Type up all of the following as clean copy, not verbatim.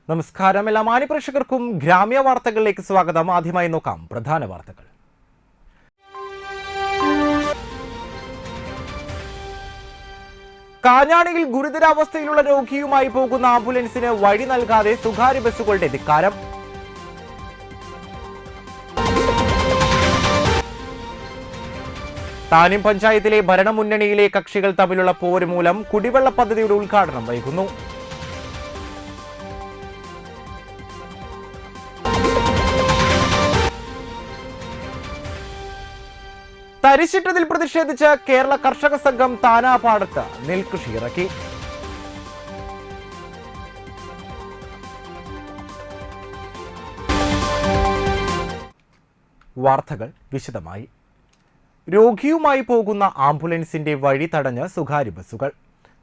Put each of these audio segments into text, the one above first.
നമസ്കാരം. എല്ലാ മാന്യപ്രേക്ഷകർക്കും ഗ്രാമ്യ വാർത്തകളിലേക്ക് സ്വാഗതം. ആദ്യമായി നോക്കാം പ്രധാന വാർത്തകൾ. കാഞ്ഞാണിയിൽ ഗുരുതരാവസ്ഥയിലുള്ള രോഗിയുമായി പോകുന്ന ആംബുലൻസിന് വഴി നൽകാതെ സ്വകാര്യ ബസ്സുകളുടെ ധിക്കാരം. താനിം പഞ്ചായത്തിലെ ഭരണമുന്നണിയിലെ കക്ഷികൾ തമ്മിലുള്ള പോര് മൂലം കുടിവെള്ള പദ്ധതിയുടെ ഉദ്ഘാടനം വൈകുന്നു. തരിശിട്ടതിൽ പ്രതിഷേധിച്ച് കേരള കർഷക സംഘം താനാപാടത്ത് നെൽകൃഷി ഇറക്കി. വാർത്തകൾ വിശദമായി. രോഗിയുമായി പോകുന്ന ആംബുലൻസിന്റെ വഴി തടഞ്ഞ് സ്വകാര്യ ബസ്സുകൾ.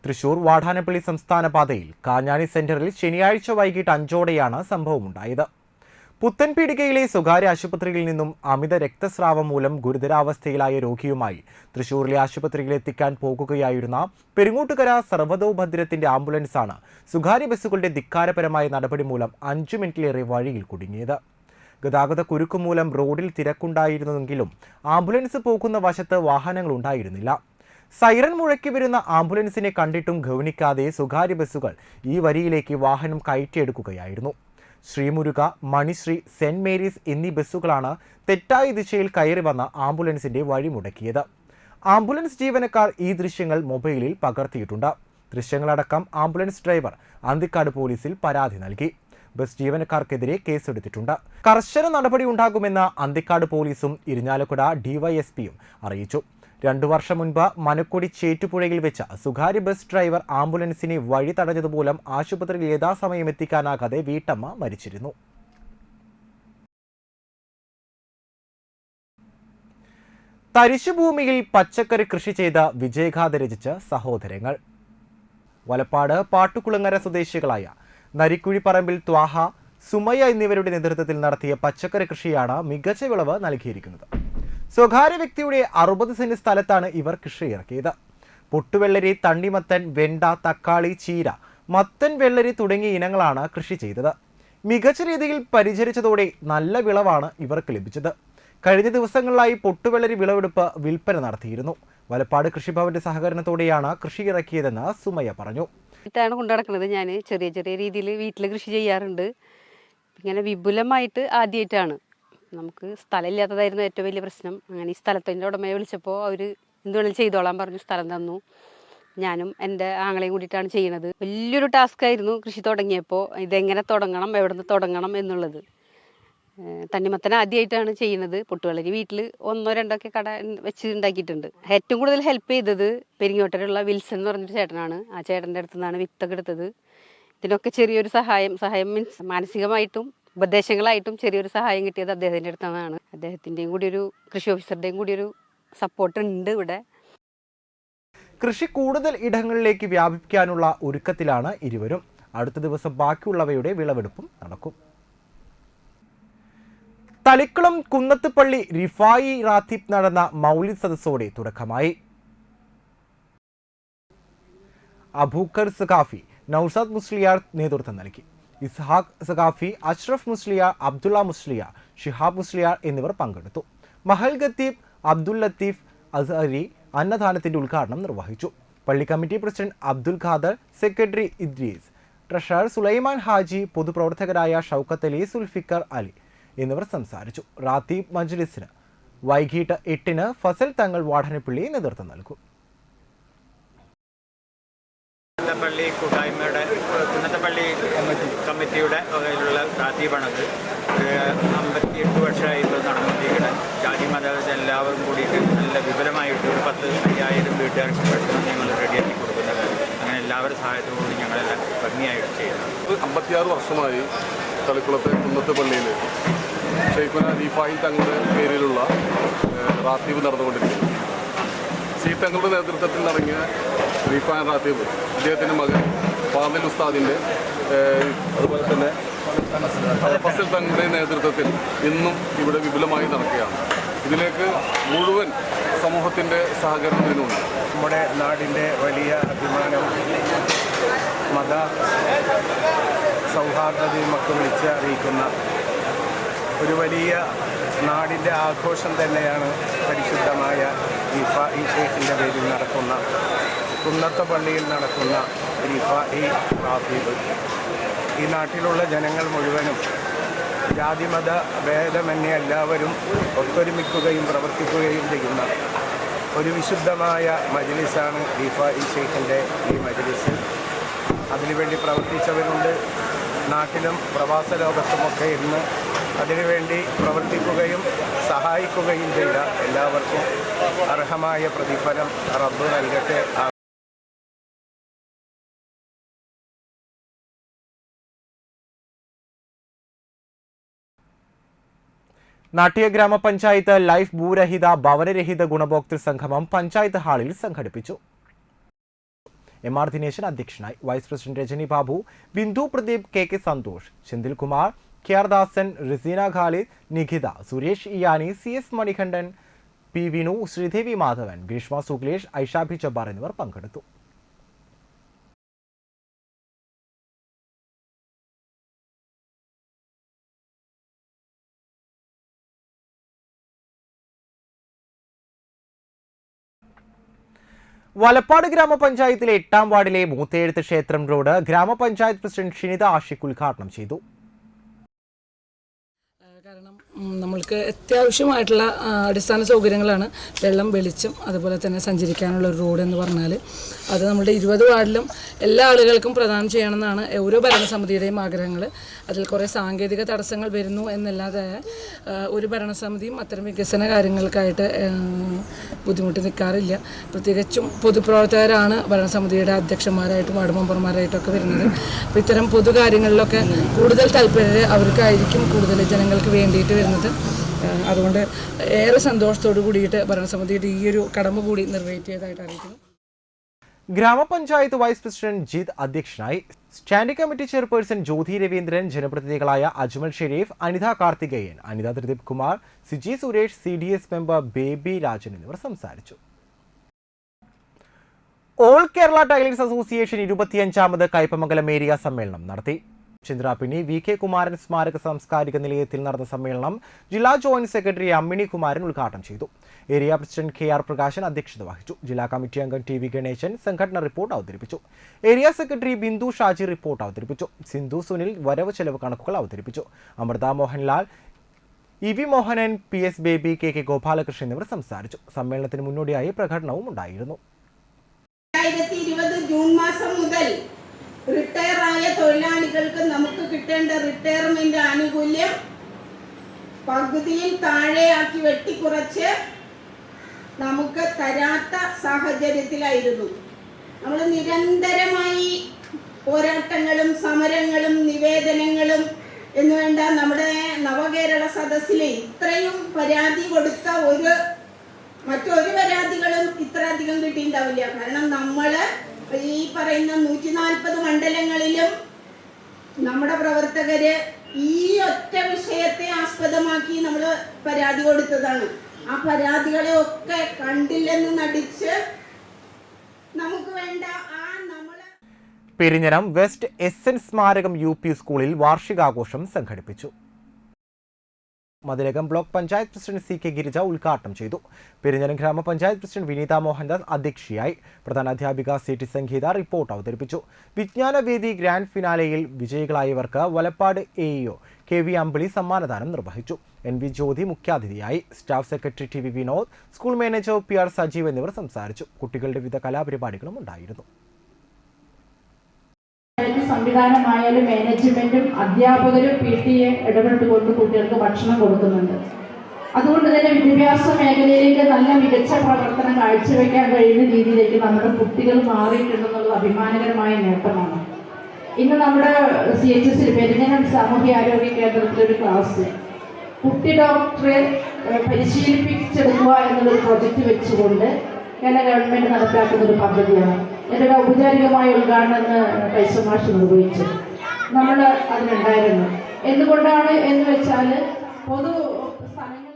തൃശൂർ വാടാനപ്പള്ളി സംസ്ഥാന പാതയിൽ കാഞ്ഞാണി സെന്ററിൽ ശനിയാഴ്ച വൈകിട്ട് 5ഓടെയാണ് സംഭവമുണ്ടായത്. പുത്തൻപീടികയിലെ സ്വകാര്യ ആശുപത്രിയിൽ നിന്നും അമിത രക്തസ്രാവം മൂലം ഗുരുതരാവസ്ഥയിലായ രോഗിയുമായി തൃശൂരിലെ ആശുപത്രിയിൽ എത്തിക്കാൻ പോകുകയായിരുന്ന പെരിങ്ങോട്ടുകര സർവതോഭദ്രത്തിന്റെ ആംബുലൻസാണ് സ്വകാര്യ ബസ്സുകളുടെ ധിക്കാരപരമായ നടപടി മൂലം 5 മിനിറ്റിലേറെ വഴിയിൽ കുടുങ്ങിയത്. ഗതാഗത കുരുക്ക് മൂലം റോഡിൽ തിരക്കുണ്ടായിരുന്നെങ്കിലും ആംബുലൻസ് പോകുന്ന വശത്ത് വാഹനങ്ങൾ ഉണ്ടായിരുന്നില്ല. സൈറൻ മുഴക്കി വരുന്ന ആംബുലൻസിനെ കണ്ടിട്ടും ഗൗനിക്കാതെ സ്വകാര്യ ബസ്സുകൾ ഈ വരിയിലേക്ക് വാഹനം കയറ്റിയെടുക്കുകയായിരുന്നു. ശ്രീമുരുക, മണിശ്രീ, സെന്റ് മേരീസ് എന്നീ ബസ്സുകളാണ് തെറ്റായ ദിശയിൽ കയറി വന്ന ആംബുലൻസിന്റെ വഴി മുടക്കിയത്. ആംബുലൻസ് ജീവനക്കാർ ഈ ദൃശ്യങ്ങൾ മൊബൈലിൽ പകർത്തിയിട്ടുണ്ട്. ദൃശ്യങ്ങളടക്കം ആംബുലൻസ് ഡ്രൈവർ അന്തിക്കാട് പോലീസിൽ പരാതി നൽകി. ബസ് ജീവനക്കാർക്കെതിരെ കേസെടുത്തിട്ടുണ്ട്. കർശന നടപടി ഉണ്ടാകുമെന്ന് അന്തിക്കാട് പോലീസും ഇരിഞ്ഞാലക്കുട ഡിവൈഎസ്പിയും അറിയിച്ചു. 2 വർഷം മുൻപ് മനക്കൊടി ചേറ്റുപുഴയിൽ വെച്ച സ്വകാര്യ ബസ് ഡ്രൈവർ ആംബുലൻസിനെ വഴി തടഞ്ഞതുമൂലം ആശുപത്രിയിൽ യഥാസമയം എത്തിക്കാനാകാതെ വീട്ടമ്മ മരിച്ചിരുന്നു. തരിശുഭൂമിയിൽ പച്ചക്കറി കൃഷി ചെയ്ത വിജയഗാഥ രചിച്ച സഹോദരങ്ങൾ. വലപ്പാട് പാട്ടുകുളങ്ങര സ്വദേശികളായ നരിക്കുഴിപ്പറമ്പിൽ ത്വാഹ, സുമയ്യ എന്നിവരുടെ നേതൃത്വത്തിൽ നടത്തിയ പച്ചക്കറി കൃഷിയാണ് മികച്ച വിളവ് നൽകിയിരിക്കുന്നത്. സ്വകാര്യ വ്യക്തിയുടെ 60 സെന്റ് സ്ഥലത്താണ് ഇവർ കൃഷി ഇറക്കിയത്. പൊട്ടുവെള്ളരി, തണ്ണിമത്തൻ, വെണ്ട, തക്കാളി, ചീര, മത്തൻ, വെള്ളരി തുടങ്ങിയ ഇനങ്ങളാണ് കൃഷി ചെയ്തത്. മികച്ച രീതിയിൽ പരിചരിച്ചതോടെ നല്ല വിളവാണ് ഇവർക്ക് ലഭിച്ചത്. കഴിഞ്ഞ ദിവസങ്ങളിലായി പൊട്ടുവെള്ളരി വിളവെടുപ്പ് വിൽപ്പന നടത്തിയിരുന്നു. വലപ്പാട് കൃഷിഭവന്റെ സഹകരണത്തോടെയാണ് കൃഷി ഇറക്കിയതെന്ന് സുമയ്യ പറഞ്ഞു. കൊണ്ടു നടക്കുന്നത് ഞാൻ ചെറിയ ചെറിയ രീതിയിൽ വീട്ടിൽ കൃഷി ചെയ്യാറുണ്ട്. ഇങ്ങനെ വിപുലമായിട്ട് ആദ്യമായിട്ടാണ്. നമുക്ക് സ്ഥലമില്ലാത്തതായിരുന്നു ഏറ്റവും വലിയ പ്രശ്നം. അങ്ങനെ ഈ സ്ഥലത്തിൻ്റെ ഉടമയെ വിളിച്ചപ്പോൾ അവർ എന്തുവേണമെങ്കിലും ചെയ്തോളാൻ പറഞ്ഞു. സ്ഥലം തന്നു. ഞാനും എൻ്റെ ആങ്ങളെയും കൂടിയിട്ടാണ് ചെയ്യണത്. വലിയൊരു ടാസ്ക് ആയിരുന്നു കൃഷി തുടങ്ങിയപ്പോൾ. ഇതെങ്ങനെ തുടങ്ങണം, എവിടെ നിന്ന് തുടങ്ങണം എന്നുള്ളത്. തണ്ണിമത്തൻ ആദ്യമായിട്ടാണ് ചെയ്യുന്നത്. പൊട്ടുവെള്ളരി വീട്ടിൽ 1-2 കട വെച്ച് ഉണ്ടാക്കിയിട്ടുണ്ട്. ഏറ്റവും കൂടുതൽ ഹെൽപ്പ് ചെയ്തത് പെരിങ്ങോട്ടലുള്ള വിൽസൺ എന്ന് പറഞ്ഞൊരു ചേട്ടനാണ്. ആ ചേട്ടൻ്റെ അടുത്തു നിന്നാണ് വിത്തൊക്കെ എടുത്തത്. ഇതിനൊക്കെ ചെറിയൊരു സഹായം മീൻസ് മാനസികമായിട്ടും ഉപദേശങ്ങളായിട്ടും ചെറിയൊരു സഹായം കിട്ടിയത് അദ്ദേഹത്തിൻ്റെ അടുത്ത് നിന്നാണ്. അദ്ദേഹത്തിൻ്റെയും കൂടി ഒരു കൃഷി ഓഫീസറുടെയും കൂടി ഒരു സപ്പോർട്ട് ഉണ്ട് ഇവിടെ. കൃഷി കൂടുതൽ ഇടങ്ങളിലേക്ക് വ്യാപിപ്പിക്കാനുള്ള ഒരുക്കത്തിലാണ് ഇരുവരും. അടുത്ത ദിവസം ബാക്കിയുള്ളവയുടെ വിളവെടുപ്പും നടക്കും. തളിക്കുളം കുന്നത്തുപള്ളി റിഫായി റാത്തീബ് നടന്ന മൗലിദ് സദസ്സോടെ തുടക്കമായി. അബൂക്കർ സഖാഫി, നൌഷാദ് മുസ്ലിയാർ നേതൃത്വം നൽകി. ഇസ്ഹാഖ് സഖാഫി, അഷ്റഫ് മുസ്ലിയാർ, അബ്ദുള്ള മുസ്ലിയാർ, ഷിഹാബ് മുസ്ലിയാർ എന്നിവർ പങ്കെടുത്തു. മഹൽ ഖത്തീബ് അബ്ദുൽ ലത്തീഫ് അസ്ഹരി അന്നദാനത്തിന്റെ ഉദ്ഘാടനം നിർവഹിച്ചു. പള്ളി committee president Abdul Khader, secretary Idris, treasurer Sulaiman Haji, പൊതുപ്രവർത്തകരായ ഷൗക്കത്ത് അലി, സുൽഫിക്കർ അലി എന്നിവർ സംസാരിച്ചു. റാത്തീബ് മജ്ലിസിന് വൈകിട്ട് 8-ന് ഫസൽ തങ്ങൾ വാടാനപ്പള്ളി നേതൃത്വം നൽകും. പള്ളി കൂട്ടായ്മയുടെ കുന്നത്തപ്പള്ളി കമ്മിറ്റിയുടെ വകയിലുള്ള റാത്തീബാണത്. 58 വർഷമായി ഇപ്പോൾ നടന്നുകൊണ്ടിരിക്കുന്നത്. ജാതി മത എല്ലാവരും കൂടിയിട്ട് നല്ല വിപുലമായിട്ട് 10,000 വീട്ടുകാർക്ക് ഭക്ഷണം ഞങ്ങൾ റെഡിയാക്കി കൊടുക്കുന്നത്. അങ്ങനെ എല്ലാവരും സഹായത്തോടുകൂടി ഞങ്ങളെല്ലാം ഭംഗിയായിട്ട് ചെയ്യുന്നത്. 56 വർഷമായി തളിക്കുളത്തെ കുന്നത്തുപള്ളിയിൽ ഷെയ്ഖുന റിഫായി തങ്ങളുടെ പേരിലുള്ള റാത്തീബ് നടന്നുകൊണ്ടിരിക്കുന്നു. സി തങ്ങളുടെ നേതൃത്വത്തിൽ നടങ്ങിയ റിഫാൻ റാത്തീബ് അദ്ദേഹത്തിൻ്റെ മകൻ ഫാദിൽ ഉസ്താദിൻ്റെ അതുപോലെ തന്നെ ഫസൽ തങ്ങളുടെ നേതൃത്വത്തിൽ ഇന്നും ഇവിടെ വിപുലമായി നടക്കുകയാണ്. ഇതിലേക്ക് മുഴുവൻ സമൂഹത്തിൻ്റെ സഹകരണം ഇതിനുണ്ട്. നമ്മുടെ നാടിൻ്റെ വലിയ അഭിമാനം മത സൗഹാർദ്ദതയും ഒക്കെ വിളിച്ച് അറിയിക്കുന്ന ഒരു വലിയ നാടിൻ്റെ ആഘോഷം തന്നെയാണ് പരിശുദ്ധമായ റിഫാഇ ഷെയ്ഖിൻ്റെ പേരിൽ നടക്കുന്ന കുന്നത്തെ പള്ളിയിൽ നടക്കുന്ന റിഫാഇ റാത്തീബ്. ഈ നാട്ടിലുള്ള ജനങ്ങൾ മുഴുവനും ജാതിമത ഭേദമന്യേ എല്ലാവരും ഒത്തൊരുമിക്കുകയും പ്രവർത്തിക്കുകയും ചെയ്യുന്ന ഒരു വിശുദ്ധമായ മജ്ലിസാണ് റിഫാഇ ഷെയ്ഖിൻ്റെ ഈ മജ്ലിസ്. അതിനുവേണ്ടി പ്രവർത്തിച്ചവരുണ്ട്. നാട്ടിലും പ്രവാസ ലോകത്തുമൊക്കെ ഇന്ന് അതിനുവേണ്ടി പ്രവർത്തിക്കുകയും സഹായിക്കുകയും ചെയ്ത എല്ലാവർക്കും അർഹമായ പ്രതിഫലം റബ്ബ് നൽകട്ടെ. നാട്യ ഗ്രാമപഞ്ചായത്ത് ലൈഫ് ഭൂരഹിത ഭവനരഹിത ഗുണഭോക്തൃ സംഗമം പഞ്ചായത്ത് ഹാളിൽ സംഘടിപ്പിച്ചു. MR ദിനേശൻ അധ്യക്ഷനായി. Vice president Rajani Babu, Bindu Pradeep, KK Santhosh, Senthilkumar, KR Dasan, Rizeena Khalid, Nikhitha, Suresh Iyani, CS Manikandan, P Vinu, Sreedevi Madhavan, Greeshma Suglesh, Aishabi Jabbar എന്നിവർ പങ്കെടുത്തു. വലപ്പാട് ഗ്രാമപഞ്ചായത്തിലെ 8ാം വാർഡിലെ മൂത്തേഴുത്ത് ക്ഷേത്രം റോഡ് ഗ്രാമപഞ്ചായത്ത് പ്രസിഡന്റ് ഷിനിത ആഷിഖ് ഉദ്ഘാടനം ചെയ്തു. കാരണം നമ്മൾക്ക് അത്യാവശ്യമായിട്ടുള്ള അടിസ്ഥാന സൗകര്യങ്ങളാണ് വെള്ളം, വെളിച്ചം, അതുപോലെ തന്നെ സഞ്ചരിക്കാനുള്ള ഒരു റോഡ് എന്ന് പറഞ്ഞാൽ അത് നമ്മുടെ 20 വാർഡിലും എല്ലാ ആളുകൾക്കും പ്രദാനം ചെയ്യണമെന്നാണ് ഓരോ ഭരണസമിതിയുടെയും ആഗ്രഹങ്ങൾ. അതിൽ കുറേ സാങ്കേതിക തടസ്സങ്ങൾ വരുന്നു എന്നല്ലാതെ ഒരു ഭരണസമിതിയും അത്തരം വികസന കാര്യങ്ങൾക്കായിട്ട് ബുദ്ധിമുട്ടി നിൽക്കാറില്ല. പ്രത്യേകിച്ചും പൊതുപ്രവർത്തകരാണ് ഭരണസമിതിയുടെ അധ്യക്ഷന്മാരായിട്ടും വാർഡ് മെമ്പർമാരായിട്ടൊക്കെ വരുന്നത്. അപ്പോൾ ഇത്തരം പൊതുകാര്യങ്ങളിലൊക്കെ കൂടുതൽ താല്പര്യം അവർക്കായിരിക്കും കൂടുതൽ ജനങ്ങൾക്ക് വേണ്ടിയിട്ട് വരുന്നത്. അതുകൊണ്ട് ഏറെ സന്തോഷത്തോടു കൂടിയിട്ട് ഭരണസമിതിയുടെ ഈ ഒരു കടമ കൂടി നിർവഹിച്ചതായിട്ട് അറിയിക്കുന്നു. ഗ്രാമപഞ്ചായത്ത് വൈസ് പ്രസിഡന്റ് ജിത് അധ്യക്ഷനായി. Standing committee chairperson Jyothi Raveendran, ജനപ്രതിനിധികളായ അജ്മൽ ഷെരീഫ്, അനിത കാർത്തികേയൻ, അനിത ത്രിദീപ് കുമാർ, സിജി സുരേഷ്, CDS മെമ്പർ ബേബി രാജൻ എന്നിവർ സംസാരിച്ചു. ഓൾ കേരള ടൈലേഴ്സ് അസോസിയേഷൻ 25ാമത് കയ്പമംഗലം ഏരിയ സമ്മേളനം നടത്തി. ചന്ദ്രാപിണി VK കുമാരൻ സ്മാരക സാംസ്കാരിക നിലയത്തിൽ നടന്ന സമ്മേളനം ജില്ലാ ജോയിന്റ് സെക്രട്ടറി അമ്മിണി കുമാരൻ ഉദ്ഘാടനം ചെയ്തു. ഏരിയ പ്രസിഡന്റ് KR പ്രകാശൻ അധ്യക്ഷത വഹിച്ചു. ജില്ലാ കമ്മിറ്റി അംഗം TV ഗണേശൻ സംഘടന റിപ്പോർട്ട് അവതരിപ്പിച്ചു. Area secretary Bindu Shaji report അവതരിപ്പിച്ചു. സിന്ധു സുനിൽ വരവ് ചെലവ് കണക്കുകൾ അവതരിപ്പിച്ചു. Amritha Mohanlal, EV Mohanan, PS Baby, KK Gopalakrishnan എന്നിവർ സംസാരിച്ചു. സമ്മേളനത്തിന് മുന്നോടിയായി പ്രകടനവും ഉണ്ടായിരുന്നു. 2020 ജൂൺ മാസം മുതൽ റിട്ടയർ ആയ തൊഴിലാളികൾക്ക് നമുക്ക് കിട്ടേണ്ട റിട്ടയർമെന്റ് ആനുകൂല്യം പകുതിയിൽ താഴെയാക്കി വെട്ടിക്കുറച്ച് നമുക്ക് തരാത്ത സാഹചര്യത്തിലായിരുന്നു. നമ്മൾ നിരന്തരമായി പോരാട്ടങ്ങളും സമരങ്ങളും നിവേദനങ്ങളും എന്നുവേണ്ട നമ്മുടെ നവകേരള സദസ്സിൽ ഇത്രയും പരാതി കൊടുത്ത മറ്റൊരു പരാതികളും ഇത്ര അധികം കിട്ടിയിട്ടുണ്ടാവില്ല. കാരണം നമ്മള് ഈ പറയുന്ന 140 മണ്ഡലങ്ങളിലും നമ്മുടെ പ്രവർത്തകര് ഈ ഒറ്റ വിഷയത്തെ ആസ്പദമാക്കി നമ്മൾ പരാതി കൊടുത്തതാണ്. ആ പരാതികളെ ഒക്കെ കണ്ടില്ലെന്ന് നടിച്ച് നമുക്ക് വേണ്ട പെരിഞ്ഞനം വെസ്റ്റ് SN സ്മാരകം UP സ്കൂളിൽ വാർഷികാഘോഷം സംഘടിപ്പിച്ചു. Mathilakam block panchayat president CK Girija ഉദ്ഘാടനം ചെയ്തു. പെരിഞ്ഞനം ഗ്രാമപഞ്ചായത്ത് പ്രസിഡന്റ് വിനീത മോഹൻദാസ് അധ്യക്ഷയായി. പ്രധാനാധ്യാപിക CT സംഗീത റിപ്പോർട്ട് അവതരിപ്പിച്ചു. വിജ്ഞാനവേദി ഗ്രാൻഡ് ഫിനാലെയിൽ വിജയികളായവർക്ക് വലപ്പാട് AEO KV അമ്പിളി സമ്മാനദാനം നിർവഹിച്ചു. NV ജ്യോതി മുഖ്യാതിഥിയായി. Staff secretary TV Vinod, school manager PR Sajeev എന്നിവർ സംസാരിച്ചു. കുട്ടികളുടെ വിവിധ കലാപരിപാടികളും ഉണ്ടായിരുന്നു. സംവിധാനമായാലും മാനേജ്മെന്റും അധ്യാപകരും PTA ഇടപെട്ടുകൊണ്ട് കുട്ടികൾക്ക് ഭക്ഷണം കൊടുക്കുന്നുണ്ട്. അതുകൊണ്ട് തന്നെ വിദ്യാഭ്യാസ മേഖലയിലേക്ക് നല്ല മികച്ച പ്രവർത്തനം കാഴ്ചവെക്കാൻ കഴിയുന്ന രീതിയിലേക്ക് നമ്മുടെ കുട്ടികൾ മാറിയിട്ടുണ്ടെന്നുള്ളത് അഭിമാനകരമായ നേട്ടമാണ്. ഇന്ന് നമ്മുടെ CHS പെരിഞ്ഞനം സാമൂഹ്യാരോഗ്യ കേന്ദ്രത്തിലൊരു ക്ലാസ് കുട്ടി ഡോക്ടറെ പരിശീലിപ്പിച്ചെടുക്കുക എന്നുള്ളൊരു പ്രൊജക്റ്റ് വെച്ചുകൊണ്ട് കേരള ഗവൺമെന്റ് നടപ്പാക്കുന്ന ഒരു പദ്ധതിയാണ്. എൻ്റെ ഒരു ഔപചാരികമായ ഉദ്ഘാടനം കൈസമാഷ് നിർവഹിച്ചു. നമ്മൾ അതിലുണ്ടായിരുന്നു. എന്തുകൊണ്ടാണ് എന്ന് വെച്ചാൽ പൊതു സ്ഥലങ്ങൾ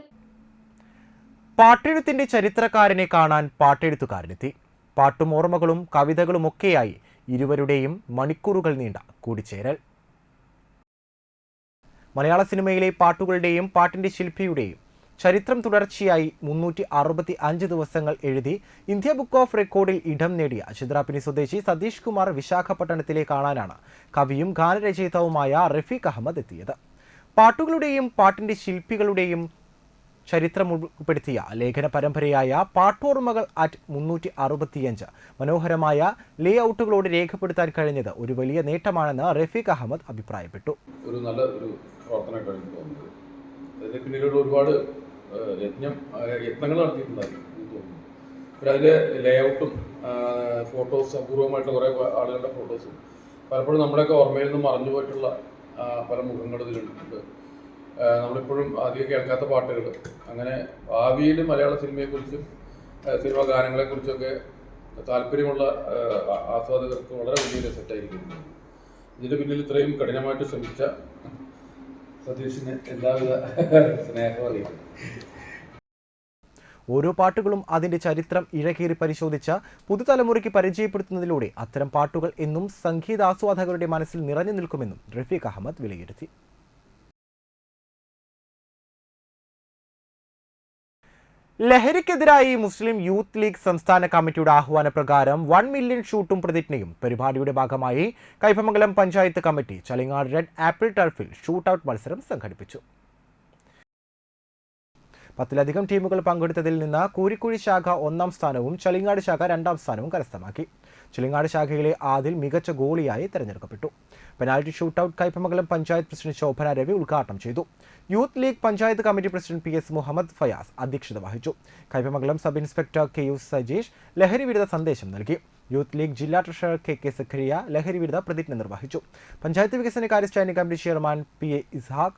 പാട്ടെഴുത്തിന്റെ ചരിത്രകാരനെ കാണാൻ പാട്ടെഴുത്തുകാരനെത്തി. പാട്ടും ഓർമ്മകളും കവിതകളുമൊക്കെയായി ഇരുവരുടെയും മണിക്കൂറുകൾ നീണ്ട കൂടിച്ചേരൽ. മലയാള സിനിമയിലെ പാട്ടുകളുടെയും പാട്ടിൻ്റെ ശില്പിയുടെയും ചരിത്രം തുടർച്ചയായി 365 ദിവസങ്ങൾ എഴുതി ഇന്ത്യ ബുക്ക് ഓഫ് റെക്കോർഡിൽ ഇടം നേടിയ ചിത്രാപ്പിനി സ്വദേശി സതീഷ് കുമാർ വിശാഖപട്ടണത്തിലെ കാണാനാണ് കവിയും ഗാനരചയിതാവുമായ റഫീഖ് അഹമ്മദ് എത്തിയത്. പാട്ടുകളുടെയും പാട്ടിൻ്റെ ശില്പികളുടെയും ചരിത്രം ഉൾപ്പെടുത്തിയ ലേഖന പരമ്പരയായ പാട്ടോർമ്മകൾ അറ്റ് 365 മനോഹരമായ ലേ ഔട്ടുകളോട് രേഖപ്പെടുത്താൻ കഴിഞ്ഞത് ഒരു വലിയ നേട്ടമാണെന്ന് റഫീഖ് അഹമ്മദ് അഭിപ്രായപ്പെട്ടു. ഒരു നല്ല ഒരു പ്രവർത്തനം കഴിഞ്ഞു തോന്നുന്നത്. അതിന് പിന്നിലുള്ള ഒരുപാട് യത്നങ്ങൾ നടത്തിയിട്ടുണ്ടായിരുന്നു തോന്നുന്നു. പിന്നെ അതിലെ ലേഔട്ടും ഫോട്ടോസ് അപൂർവമായിട്ടുള്ള കുറേ ആളുകളുടെ ഫോട്ടോസും പലപ്പോഴും നമ്മുടെയൊക്കെ ഓർമ്മയിൽ നിന്ന് മറഞ്ഞു പോയിട്ടുള്ള പല മുഖങ്ങൾ ഇതിലുണ്ട്. നമ്മളിപ്പോഴും അധികം കേൾക്കാത്ത പാട്ടുകൾ, അങ്ങനെ ഭാവിയിൽ മലയാള സിനിമയെക്കുറിച്ചും സിനിമാ ഗാനങ്ങളെക്കുറിച്ചൊക്കെ താല്പര്യമുള്ള ആസ്വാദകർക്ക് വളരെ വലിയൊരു സെറ്റായിരിക്കും. ഇതിൻ്റെ പിന്നിൽ ഇത്രയും കഠിനമായിട്ട് ശ്രമിച്ച സതീഷിന് എല്ലാവിധ സ്നേഹവും അറിയിക്കും. ഓരോ പാട്ടുകളും അതിൻ്റെ ചരിത്രം ഇഴകീറി പരിശോധിച്ച പുതുതലമുറയ്ക്ക് പരിചയപ്പെടുത്തുന്നതിലൂടെ അത്തരം പാട്ടുകൾ എന്നും സംഗീതാസ്വാദകരുടെ മനസ്സിൽ നിറഞ്ഞു നിൽക്കുമെന്നും റഫീഖ് അഹമ്മദ് വിലയിരുത്തി. ലഹരിക്കെതിരായി മുസ്ലിം യൂത്ത് ലീഗ് സംസ്ഥാന കമ്മിറ്റിയുടെ ആഹ്വാനപ്രകാരം 1 മില്യൺ ഷൂട്ടും പ്രതിജ്ഞയും പരിപാടിയുടെ ഭാഗമായി Kaipamangalam panchayat committee Chalingad red apple ടർഫിൽ ഷൂട്ടൌട്ട് മത്സരം സംഘടിപ്പിച്ചു. 10ലധികം ടീമുകൾ പങ്കെടുത്തതിൽ നിന്ന് കൂരിക്കുഴി ശാഖ 1ാം സ്ഥാനവും ചളിങ്ങാട് ശാഖ 2ാം സ്ഥാനവും കരസ്ഥമാക്കി. ചളിങ്ങാട് ശാഖയിലെ ആദിൽ മികച്ച ഗോളിയായി തെരഞ്ഞെടുക്കപ്പെട്ടു. Penalty shootout Kaipamangalam panchayat president Shobhana Ravi ഉദ്ഘാടനം ചെയ്തു. Youth league panchayat committee president PS Muhammad Fayas അധ്യക്ഷത വഹിച്ചു. Kaipamangalam sub inspector KU Sajeesh ലഹരി വിരുദ്ധ സന്ദേശം നൽകി. യൂത്ത് ലീഗ് ജില്ലാ ട്രഷറർ KK സഖറിയ ലഹരി വിരുദ്ധ പ്രതിജ്ഞ നിർവഹിച്ചു. പഞ്ചായത്ത് വികസനകാര്യ standing committee chairman PA Ishaq,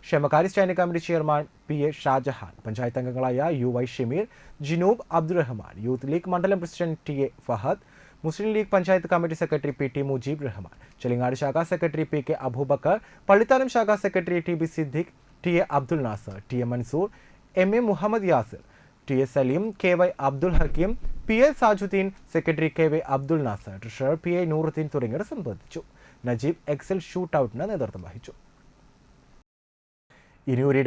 ക്ഷേമകാര്യ standing committee chairman PA Shajahan, panchayat അംഗങ്ങളായ UY Shameer, Jinoob Abdurahman, youth league മണ്ഡലം president TA Fahad, Muslim league panchayat committee secretary PT Mujeeb Rahman, Chelingad ശാഖാ സെക്രട്ടറി PK അബൂബക്കർ, പള്ളിത്താനം ശാഖാ secretary TB Siddique, TA Abdul Nasar, TA Mansoor, MA Muhammad Yasir, TA Saleem, KY Abdul Hakeem, PA Sajudheen, secretary KY Abdul Nasar, treasurer PA Noorudheen തുടങ്ങിയവർ സംബന്ധിച്ചു. Najeeb Excel ഷൂട്ടൌട്ടിന് നേതൃത്വം വഹിച്ചു. ഇനിയൊരു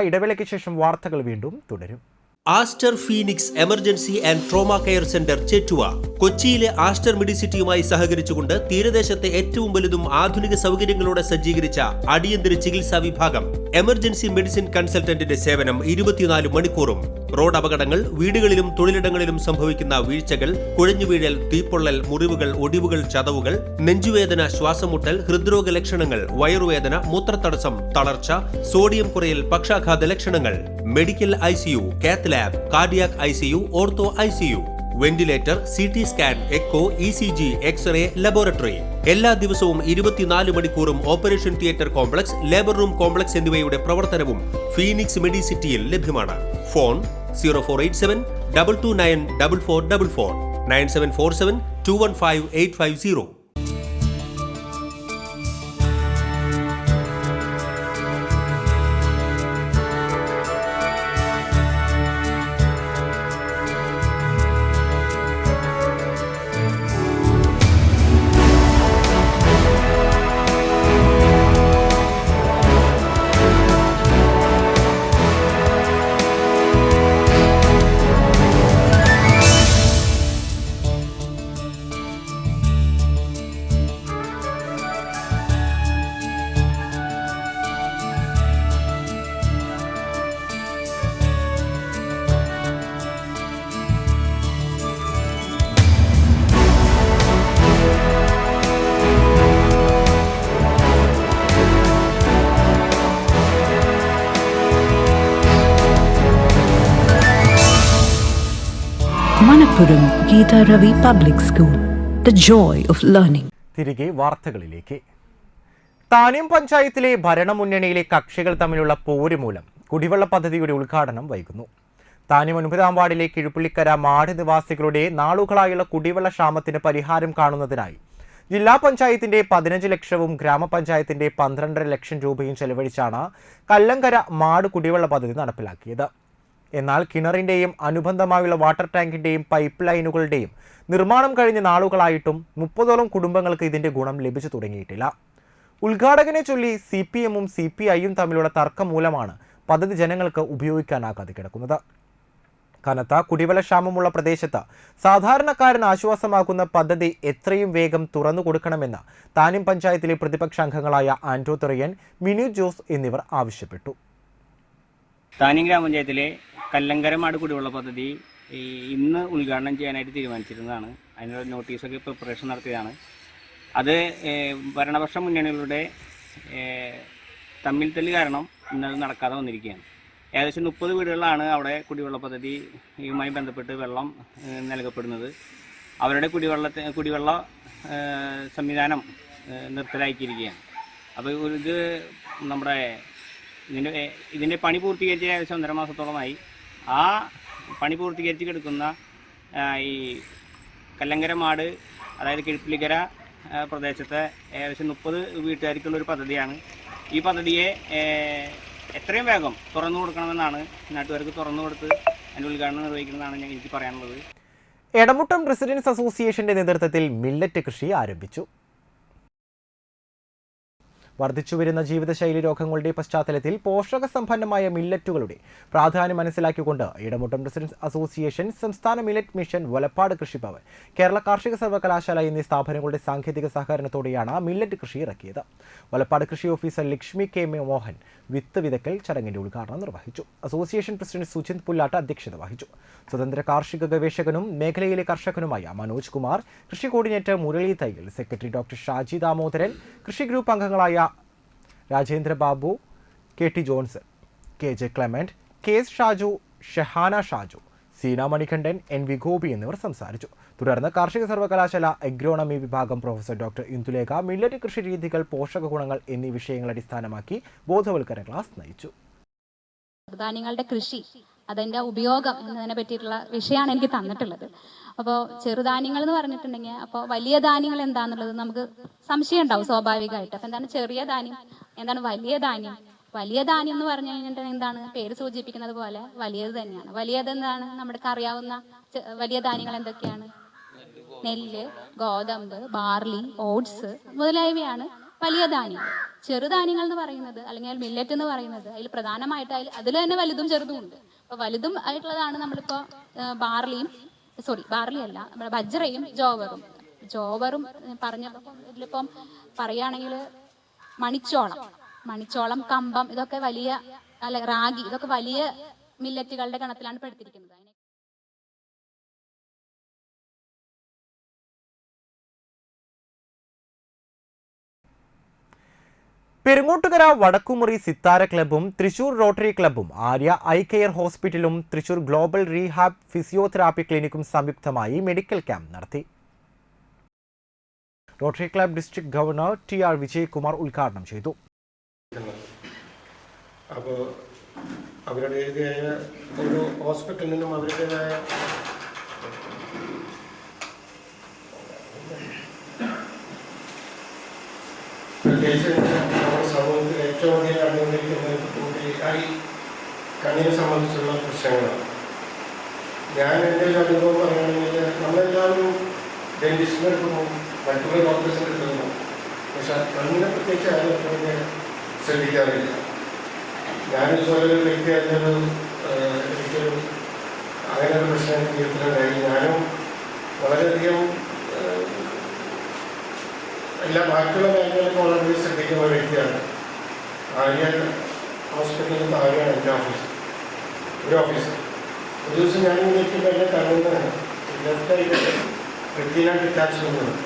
ഇടവേളയ്ക്ക് ശേഷം വാർത്തകൾ വീണ്ടും തുടരും. Aster Phoenix emergency and trauma care centre Chettuva കൊച്ചിയിലെ ആസ്റ്റർ മെഡിസിറ്റിയുമായി സഹകരിച്ചുകൊണ്ട് തീരദേശത്തെ ഏറ്റവും വലുതും ആധുനിക സൗകര്യങ്ങളോടെ സജ്ജീകരിച്ച അടിയന്തര ചികിത്സാ വിഭാഗം. എമർജൻസി മെഡിസിൻ കൺസൾട്ടന്റിന്റെ സേവനം 24 മണിക്കൂറും. റോഡ് അപകടങ്ങൾ, വീടുകളിലും തൊഴിലിടങ്ങളിലും സംഭവിക്കുന്ന വീഴ്ചകൾ, കുഴഞ്ഞുവീഴൽ, തീപ്പൊള്ളൽ, മുറിവുകൾ, ഒടിവുകൾ, ചതവുകൾ, നെഞ്ചുവേദന, ശ്വാസമുട്ടൽ, ഹൃദ്രോഗ ലക്ഷണങ്ങൾ, വയറുവേദന, മൂത്രത്തടസ്സം, തളർച്ച, സോഡിയം കുറയൽ, പക്ഷാഘാത ലക്ഷണങ്ങൾ, medical ICU, cath lab, cardiac ICU, ortho ICU, ventilator, CT scan, echo, ECG, x ray, laboratory. എല്ലാ ദിവസവും 24 മണിക്കൂറും operation theatre complex, labour room complex എന്നിവയുടെ പ്രവർത്തനവും ഫീനിക്സ് മെഡിസിറ്റിയിൽ ലഭ്യമാണ്. Phone 0487 229 4444 9747 215 850. Manappuram Geeta Ravi Public School, the joy of learning. തിരികെ വാർത്തകളിലേക്ക്. താന്യം പഞ്ചായത്തിലെ ഭരണമുന്നണിയിലെ കക്ഷികൾ തമ്മിലുള്ള പോര് മൂലം കുടിവെള്ള പദ്ധതിയുടെ ഉദ്ഘാടനം വൈകുന്നു. താന്യം 9ാം വാർഡിലെ കിഴുപ്പള്ളിക്കര മാട് നിവാസികളുടെ നാളുകളായുള്ള കുടിവെള്ള ക്ഷാമത്തിന് പരിഹാരം കാണുന്നതിനായി ജില്ലാ പഞ്ചായത്തിന്റെ 15 ലക്ഷവും ഗ്രാമപഞ്ചായത്തിന്റെ 12.5 ലക്ഷം രൂപയും ചെലവഴിച്ചാണ് കല്ലങ്കര മാട് കുടിവെള്ള പദ്ധതി നടപ്പിലാക്കിയത്. എന്നാൽ കിണറിന്റെയും അനുബന്ധമായുള്ള വാട്ടർ ടാങ്കിന്റെയും പൈപ്പ് ലൈനുകളുടെയും നിർമ്മാണം കഴിഞ്ഞ നാളുകളായിട്ടും 30ഓളം കുടുംബങ്ങൾക്ക് ഇതിന്റെ ഗുണം ലഭിച്ചു തുടങ്ങിയിട്ടില്ല. ഉദ്ഘാടകനെ ചൊല്ലി CPM-ഉം CPI-യും തമ്മിലുള്ള തർക്കം മൂലമാണ് പദ്ധതി ജനങ്ങൾക്ക് ഉപയോഗിക്കാനാകാതെ കിടക്കുന്നത്. കനത്ത കുടിവെള്ളക്ഷാമമുള്ള പ്രദേശത്ത് സാധാരണക്കാരന് ആശ്വാസമാകുന്ന പദ്ധതി എത്രയും വേഗം തുറന്നു കൊടുക്കണമെന്ന് താനിം പഞ്ചായത്തിലെ പ്രതിപക്ഷ അംഗങ്ങളായ ആന്റോ തെറിയൻ, മിനു ജോസ് എന്നിവർ ആവശ്യപ്പെട്ടു. താനിം ഗ്രാമപഞ്ചായത്തിലെ കല്ലങ്കരമാട് കുടിവെള്ള പദ്ധതി ഇന്ന് ഉദ്ഘാടനം ചെയ്യാനായിട്ട് തീരുമാനിച്ചിരുന്നതാണ്. അതിനുള്ള നോട്ടീസൊക്കെ പ്രിപ്പറേഷൻ നടത്തിയതാണ്. അത് ഭരണപക്ഷ മുന്നണികളുടെ തമ്മിൽ തല്ല് കാരണം ഇന്നത് നടക്കാതെ വന്നിരിക്കുകയാണ്. ഏകദേശം 30 വീടുകളിലാണ് അവിടെ കുടിവെള്ള പദ്ധതിയുമായി ബന്ധപ്പെട്ട് വെള്ളം നൽകപ്പെടുന്നത്. അവരുടെ കുടിവെള്ള സംവിധാനം നിർത്തലാക്കിയിരിക്കുകയാണ്. അപ്പോൾ ഇത് നമ്മുടെ ഇതിൻ്റെ പണി പൂർത്തീകരിച്ച് ഏകദേശം 1.5 മാസത്തോളമായി. ആ പണി പൂർത്തീകരിച്ച് കിടക്കുന്ന ഈ കല്ലങ്കരമാട്, അതായത് കിഴപ്പിലിക്കര പ്രദേശത്തെ ഏകദേശം 30 വീട്ടുകാർക്കുള്ളൊരു പദ്ധതിയാണ്. ഈ പദ്ധതിയെ എത്രയും വേഗം തുറന്നു കൊടുക്കണമെന്നാണ്, നാട്ടുകാർക്ക് തുറന്നു കൊടുത്ത് അതിൻ്റെ ഉദ്ഘാടനം നിർവഹിക്കണമെന്നാണ് എനിക്ക് പറയാനുള്ളത്. എടമുട്ടം റെസിഡൻസ് അസോസിയേഷന്റെ നേതൃത്വത്തിൽ മില്ലറ്റ് കൃഷി ആരംഭിച്ചു. വർദ്ധിച്ചുവരുന്ന ജീവിതശൈലി രോഗങ്ങളുടെ പശ്ചാത്തലത്തിൽ പോഷകസമ്പന്നമായ മില്ലറ്റുകളുടെ പ്രാധാന്യം മനസ്സിലാക്കിക്കൊണ്ട് ഇടമുട്ടം റെസിഡൻസ് അസോസിയേഷൻ, സംസ്ഥാന മില്ലറ്റ് മിഷൻ, വലപ്പാട് കൃഷിഭവൻ, കേരള കാർഷിക സർവകലാശാല എന്നീ സ്ഥാപനങ്ങളുടെ സാങ്കേതിക സഹകരണത്തോടെയാണ് മില്ലറ്റ് കൃഷി ഇറക്കിയത്. വലപ്പാട് കൃഷി ഓഫീസർ ലക്ഷ്മി കെ മോഹൻ വിത്ത് വിതക്കൽ ചടങ്ങിന്റെ ഉദ്ഘാടനം നിർവഹിച്ചു. അസോസിയേഷൻ പ്രസിഡന്റ് സുജിത് പുല്ലാട്ട് അധ്യക്ഷത വഹിച്ചു. സ്വതന്ത്ര കാർഷിക ഗവേഷകനും മേഖലയിലെ കർഷകനുമായ മനോജ് കുമാർ, കൃഷി കോർഡിനേറ്റർ മുരളി തയ്യൽ, സെക്രട്ടറി ഡോക്ടർ ഷാജി ദാമോദരൻ, കൃഷി ഗ്രൂപ്പ് അംഗങ്ങളായ Rajendra Babu, KT Johnson, KJ Clement, KS Shaju, Shahana Shaju, Seena Manikandan, NV Gopi എന്നിവർ സംസാരിച്ചു. തുടർന്ന് കാർഷിക സർവകലാശാല എഗ്രോണമി വിഭാഗം പ്രൊഫസർ ഡോക്ടർ ഇന്ദുലേഖ മില്ലറ്റ് കൃഷി രീതികൾ, പോഷക ഗുണങ്ങൾ എന്നീ വിഷയങ്ങൾ അടിസ്ഥാനമാക്കി ബോധവൽക്കരണ ക്ലാസ് നയിച്ചു. ചെറുധാന്യങ്ങളുടെ കൃഷി, അതിൻ്റെ ഉപയോഗം എന്നതിനെ പറ്റിയിട്ടുള്ള വിഷയമാണ് എനിക്ക് തന്നിട്ടുള്ളത്. അപ്പോൾ ചെറുധാന്യങ്ങൾ എന്ന് പറഞ്ഞിട്ടുണ്ടെങ്കിൽ അപ്പോൾ വലിയ ധാന്യങ്ങൾ എന്താണെന്നുള്ളത് നമുക്ക് സംശയം ഉണ്ടാവും സ്വാഭാവികമായിട്ട്. അപ്പം എന്താണ് ചെറിയ ധാന്യം, എന്താണ് വലിയ ധാന്യം? വലിയ ധാന്യം എന്ന് പറഞ്ഞു കഴിഞ്ഞിട്ടുണ്ടെങ്കിൽ എന്താണ്, പേര് സൂചിപ്പിക്കുന്നത് പോലെ വലിയത് തന്നെയാണ്. വലിയത് എന്താണ്, നമുക്ക് അറിയാവുന്ന വലിയ ധാന്യങ്ങൾ എന്തൊക്കെയാണ്? നെല്ല്, ഗോതമ്പ്, ബാർലി, ഓട്സ് മുതലായവയാണ് വലിയ ധാന്യങ്ങൾ. ചെറുധാന്യങ്ങൾ എന്ന് പറയുന്നത്, അല്ലെങ്കിൽ മില്ലറ്റ് എന്ന് പറയുന്നത്, അതിൽ പ്രധാനമായിട്ട് അതിൽ തന്നെ വലുതും ചെറുതും ഉണ്ട്. അപ്പോൾ വലുതും ആയിട്ടുള്ളതാണ് നമ്മളിപ്പോൾ ബാർലി അല്ല, നമ്മുടെ ബജ്റയും ജോവറും പറഞ്ഞപ്പോൾ ഇതിലിപ്പം പറയുകയാണെങ്കിൽ മണിച്ചോളം, കമ്പം, ഇതൊക്കെ വലിയ, അല്ല റാഗി, ഇതൊക്കെ വലിയ മില്ലറ്റുകളുടെ ഗണത്തിലാണ് പെടുത്തിയിരിക്കുന്നത്. പെരുങ്ങോട്ടുകര വടക്കുമുറി സിത്താര ക്ലബ്ബും തൃശൂർ റോട്ടറി ക്ലബ്ബും ആര്യ ഐ കെയർ ഹോസ്പിറ്റലും തൃശൂർ ഗ്ലോബൽ റീഹാബ് ഫിസിയോതെറാപ്പി ക്ലിനിക്കും സംയുക്തമായി മെഡിക്കൽ ക്യാമ്പ് നടത്തി. Rotary club district governor TR Vijayakumar ഉദ്ഘാടനം ചെയ്തു. അപ്പോൾ അവരുടേതായ ഒരു ഹോസ്പിറ്റലിനും അവരുടേതായ പ്രത്യേകിച്ച് നമ്മുടെ സമൂഹത്തിൽ ഏറ്റവും അധികം നടന്നുകൊണ്ടിരിക്കുന്ന കണ്ണിനെ സംബന്ധിച്ചുള്ള പ്രശ്നങ്ങളാണ്. ഞാൻ എൻ്റെ ഒരു അനുഭവം പറയുകയാണെങ്കിൽ നമ്മളെല്ലാവരും ഡെന്റിസ്റ്റിൻ്റെ അടുത്ത് പോകും, മറ്റുള്ള ഡോക്ടേഴ്സിൻ്റെ അടുത്ത് പോകും. പക്ഷെ കണ്ണിനെ പ്രത്യേകിച്ച് ആരും അത്ര ശ്രദ്ധിക്കാറില്ല. ഞാനിതുപോലെ ഒരു വ്യക്തിയായിരുന്നൊരു എനിക്കൊരു അങ്ങനെ ഒരു പ്രശ്നം ജീവിതത്തിലുണ്ടായി. ഞാനും വളരെയധികം എല്ലാ ബാക്കിയുള്ള മേഖലകളൊക്കെ വളരെ ശ്രദ്ധിക്കുന്ന ഒരു വ്യക്തിയാണ്. ആര്യ ഹോസ്പിറ്റലിൽ താഴെയാണ് എൻ്റെ ഒരു ഓഫീസ്. ഒരു ദിവസം ഞാൻ ഇരിക്കുമ്പോൾ എൻ്റെ കണ്ണിന് ലെഫ്റ്റായിട്ട് റെറ്റിന ഡിറ്റാച്ച്മെന്റ് ഉണ്ട്.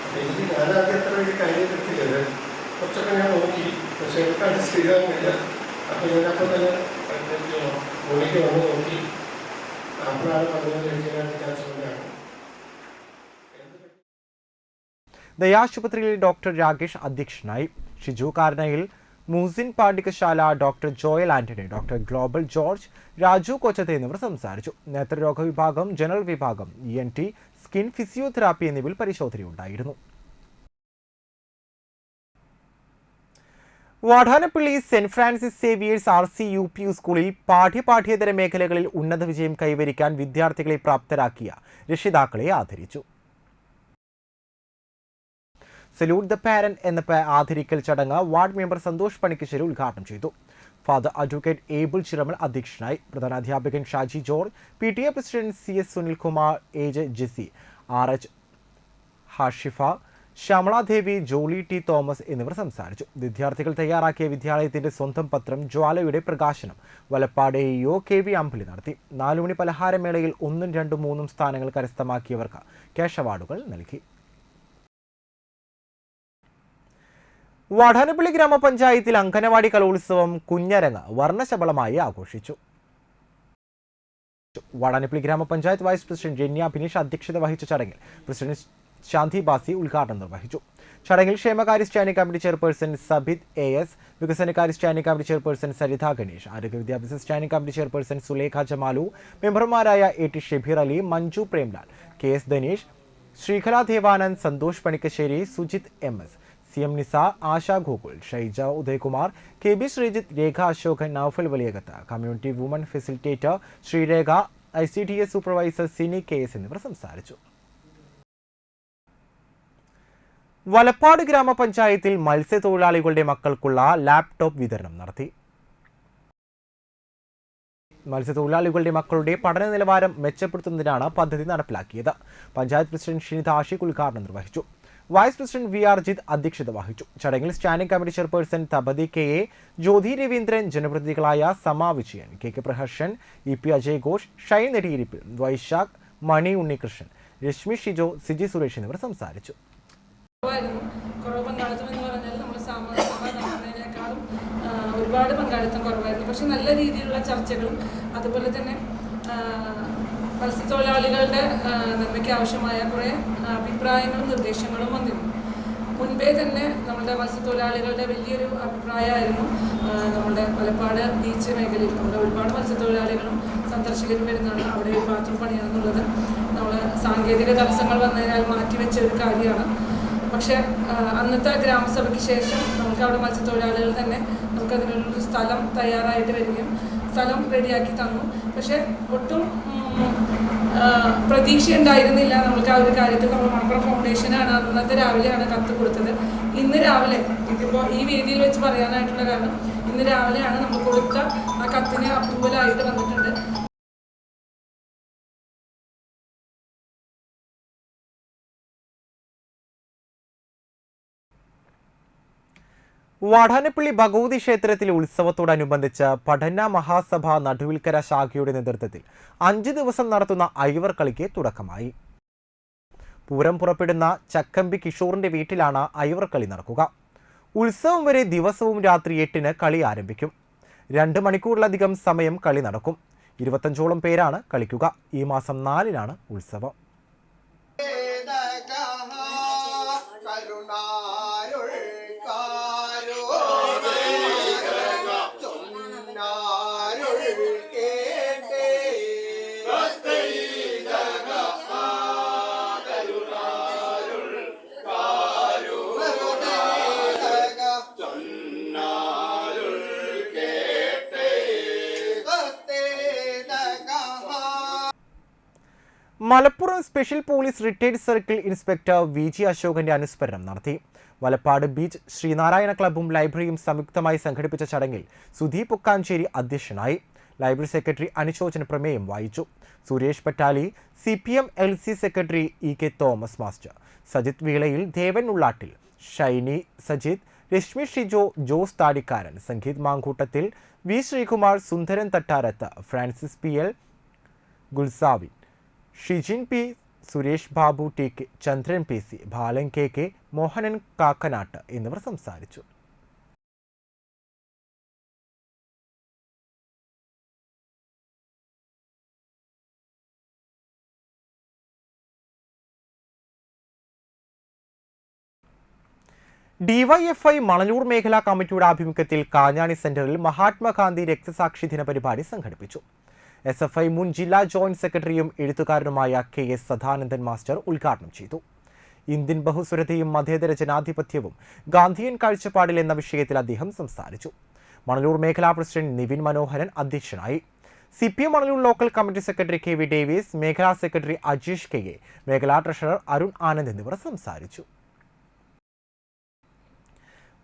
അപ്പം എനിക്ക് ഞാനാദ്യം അത്ര വലിയ കാര്യം കിട്ടിയത്, കുറച്ചൊക്കെ ഞാൻ നോക്കി, പക്ഷെ എനിക്കത് സ്ഥിരമില്ല. അപ്പം ഞാനപ്പോൾ തന്നെ മുന്നിലേക്ക് വന്ന് നോക്കി, അപ്പോഴാണ് പറഞ്ഞത് റെറ്റിന ഡിറ്റാച്ച്മെന്റ് ആണ്. ദയാശുപത്രിയിൽ ഡോക്ടർ രാകേഷ് അധ്യക്ഷനായി. ഷിജു കാർണയിൽ, മുഹസിൻ പാണ്ടികശാല, ഡോക്ടർ ജോയൽ ആന്റണി, ഡോക്ടർ ഗ്ലോബൽ ജോർജ്, രാജു കൊച്ചത്തെ എന്നിവർ സംസാരിച്ചു. നേത്രരോഗ വിഭാഗം, ജനറൽ വിഭാഗം, ENT, സ്കിൻ ഫിസിയോതെറാപ്പി എന്നിവയിൽ പരിശോധനയുണ്ടായിരുന്നു. Vadanappally saint Francis Xavier's RC UPU സ്കൂളിൽ പാഠ്യേതര മേഖലകളിൽ ഉന്നത വിജയം കൈവരിക്കാൻ വിദ്യാർത്ഥികളെ പ്രാപ്തരാക്കിയ രക്ഷിതാക്കളെ ആദരിച്ചു. സല്യൂട്ട് ദ പാരന്റ് എന്ന ആദരിക്കൽ ചടങ്ങ് വാർഡ് മെമ്പർ സന്തോഷ് പണിക്കശ്ശേരി ഉദ്ഘാടനം ചെയ്തു. ഫാദർ അഡ്വക്കേറ്റ് ഏബിൾ ചിറമൽ അധ്യക്ഷനായി. പ്രധാനാധ്യാപകൻ Shaji George, PTA president CS Sunilkumar, AJ Jessy, RH Hashifa, Shyamaladevi, Jolly T Thomas എന്നിവർ സംസാരിച്ചു. വിദ്യാർത്ഥികൾ തയ്യാറാക്കിയ വിദ്യാലയത്തിന്റെ സ്വന്തം പത്രം ജ്വാലയുടെ പ്രകാശനം വലപ്പാട് AEO KV അമ്പലി നടത്തി. 4 മണി പലഹാരമേളയിൽ 1, 2, 3 സ്ഥാനങ്ങൾ കരസ്ഥമാക്കിയവർക്ക് ക്യാഷ് അവാർഡുകൾ നൽകി. വാടാനപ്പള്ളി ഗ്രാമപഞ്ചായത്തിൽ അങ്കനവാടി കലോത്സവം കുഞ്ഞരങ്ങ് വർണ്ണശബളമായി ആഘോഷിച്ചു. വാടാനപ്പള്ളി ഗ്രാമപഞ്ചായത്ത് വൈസ് പ്രസിഡന്റ് രന്യ ബിനീഷ് അധ്യക്ഷത വഹിച്ച ചടങ്ങിൽ പ്രസിഡന്റ് ശാന്തി ബാസി ഉദ്ഘാടനം നിർവഹിച്ചു. ചടങ്ങിൽ ക്ഷേമകാര്യ standing committee chairperson Sabith AS, വികസനകാര്യ standing committee chairperson Saritha Ganesh, ആരോഗ്യ വിദ്യാഭ്യാസ standing committee chairperson Sulekha Jamalu, മെമ്പർമാരായ AT Shebeer Ali, Manju Premlal, KS Dhaneesh, Sreekala Devanand, Santhosh Panikkassery, Sujith MS, CM Nisa, Asha Gokul, Shyja Udayakumar, KB Sreejith, Rekha Ashokan, Noufal Valiyakath, community woman facilitator Sreerekha, ICDS supervisor Sini KS എന്നിവർ സംസാരിച്ചു. വലപ്പാട് ഗ്രാമപഞ്ചായത്തിൽ മത്സ്യത്തൊഴിലാളികളുടെ മക്കൾക്കുള്ള ലാപ്ടോപ്പ് വിതരണം നടത്തി. മത്സ്യത്തൊഴിലാളികളുടെ മക്കളുടെ പഠന നിലവാരം മെച്ചപ്പെടുത്തുന്നതിനാണ് പദ്ധതി നടപ്പിലാക്കിയത്. പഞ്ചായത്ത് പ്രസിഡന്റ് ഷിനിത ആഷിഖ് ഉദ്ഘാടനം നിർവഹിച്ചു. വൈസ് പ്രസിഡന്റ് VR ജിത്ത് അധ്യക്ഷത വഹിച്ചു. ചടങ്ങിൽ standing committee chairperson Thapathi KA, Jyothi Raveendran, ജനപ്രതിനിധികളായ സമ വിജയൻ, KK പ്രഹർഷൻ, EP അജയ് ഘോഷ്, ഷൈൻ നെടിയിരിപ്പിൽ, വൈശാഖ്, മണി ഉണ്ണികൃഷ്ണൻ, രശ്മി ഷിജോ, സിജി സുരേഷ് എന്നിവർ സംസാരിച്ചു. കുറവ് പങ്കാളിത്തം എന്ന് പറഞ്ഞാൽ നമ്മൾ സാധാരണക്കാളും ഒരുപാട് പങ്കാളിത്തം കുറവായിരുന്നു. പക്ഷെ നല്ല രീതിയിലുള്ള ചർച്ചകളും അതുപോലെ തന്നെ മത്സ്യത്തൊഴിലാളികളുടെ നന്മയ്ക്ക് ആവശ്യമായ കുറേ അഭിപ്രായങ്ങളും നിർദ്ദേശങ്ങളും വന്നിരുന്നു. മുൻപേ തന്നെ നമ്മുടെ മത്സ്യത്തൊഴിലാളികളുടെ വലിയൊരു അഭിപ്രായമായിരുന്നു നമ്മുടെ വലപ്പാട് ബീച്ച് മേഖലയിൽ നമ്മുടെ ഒരുപാട് മത്സ്യത്തൊഴിലാളികളും സന്ദർശകരും വരുന്നതാണ് അവിടെ ഒരു ബാത്റൂം പണിയാണെന്നുള്ളത് നമ്മൾ സാങ്കേതിക തടസ്സങ്ങൾ വന്നതിനാൽ മാറ്റിവെച്ച ഒരു കാര്യമാണ്. പക്ഷേ അന്നത്തെ ഗ്രാമസഭയ്ക്ക് ശേഷം നമുക്ക് അവിടെ മത്സ്യത്തൊഴിലാളികൾ തന്നെ നമുക്കതിനൊരു സ്ഥലം തയ്യാറായിട്ട് വരികയും സ്ഥലം റെഡിയാക്കി തന്നു. പക്ഷേ ഒട്ടും പ്രതീക്ഷ ഉണ്ടായിരുന്നില്ല നമുക്ക് ആ ഒരു കാര്യത്തിൽ. നമ്മൾ മണപ്പുറം ഫൗണ്ടേഷനാണ് അന്നത്തെ രാവിലെയാണ് കത്ത് കൊടുത്തത്. ഇന്ന് രാവിലെ ഇതിപ്പോൾ ഈ വേദിയിൽ വെച്ച് പറയാനായിട്ടുള്ള കാരണം ഇന്ന് രാവിലെയാണ് നമ്മൾ കൊടുത്ത ആ കത്തിന് അപ്രൂവലായിട്ട് വന്നിട്ടുണ്ട്. വാടാനപ്പള്ളി ഭഗവതി ക്ഷേത്രത്തിലെ ഉത്സവത്തോടനുബന്ധിച്ച് പഠന മഹാസഭ നടുവിൽക്കര ശാഖയുടെ നേതൃത്വത്തിൽ 5 ദിവസം നടത്തുന്ന ഐവർ കളിക്ക് തുടക്കമായി. പൂരം പുറപ്പെടുന്ന ചക്കമ്പി കിഷോറിന്റെ വീട്ടിലാണ് ഐവർ കളി നടക്കുക. ഉത്സവം വരെ ദിവസവും രാത്രി 8-ന് കളി ആരംഭിക്കും. 2 മണിക്കൂറിലധികം സമയം കളി നടക്കും. 25ഓളം പേരാണ് കളിക്കുക. ഈ മാസം 4-നാണ് ഉത്സവം. Malappuram special police retired circle inspector VG അശോകന്റെ അനുസ്മരണം നടത്തി. വലപ്പാട് ബീച്ച് ശ്രീനാരായണ ക്ലബ്ബും ലൈബ്രറിയും സംയുക്തമായി സംഘടിപ്പിച്ച ചടങ്ങിൽ സുധീപ് പൊക്കാഞ്ചേരി അധ്യക്ഷനായി. ലൈബ്രറി സെക്രട്ടറി അനുശോചന പ്രമേയം വായിച്ചു. Suresh Pattali, CPM LC secretary EK Thomas master, Sajith Veelayil, Devan Ullattil, Shiny Sajith, Reshmi Shijo, Jose Thadikkaran, Sangeeth Mankoottathil, V Sreekumar, Sundaran Thattarath, Francis PL, Gulsavin, Shijin P, Suresh Babu TK, Chandran PC, Balan KK, Mohanan Kakkanatt എന്നിവർ സംസാരിച്ചു. DYFI മണലൂർ മേഖലാ കമ്മിറ്റിയുടെ ആഭിമുഖ്യത്തിൽ കാഞ്ഞാണി സെന്ററിൽ മഹാത്മാഗാന്ധി രക്തസാക്ഷി ദിന പരിപാടി സംഘടിപ്പിച്ചു. SFI മുൻ ജില്ലാ ജോയിന്റ് സെക്രട്ടറിയും എഴുത്തുകാരനുമായ KS സദാനന്ദൻ മാസ്റ്റർ ഉദ്ഘാടനം ചെയ്തു. ഇന്ത്യൻ ബഹുസ്വരതയും മതേതര ജനാധിപത്യവും ഗാന്ധിയൻ കാഴ്ചപ്പാടിൽ എന്ന വിഷയത്തിൽ അദ്ദേഹം സംസാരിച്ചു. മണലൂർ മേഖലാ പ്രസിഡന്റ് നിവിൻ മനോഹരൻ അധ്യക്ഷനായി. CPM Manalur local committee secretary KV Davis, മേഖലാ സെക്രട്ടറി അജീഷ് KA, മേഖലാ ട്രഷറർ അരുൺ ആനന്ദ് എന്നിവർ സംസാരിച്ചു.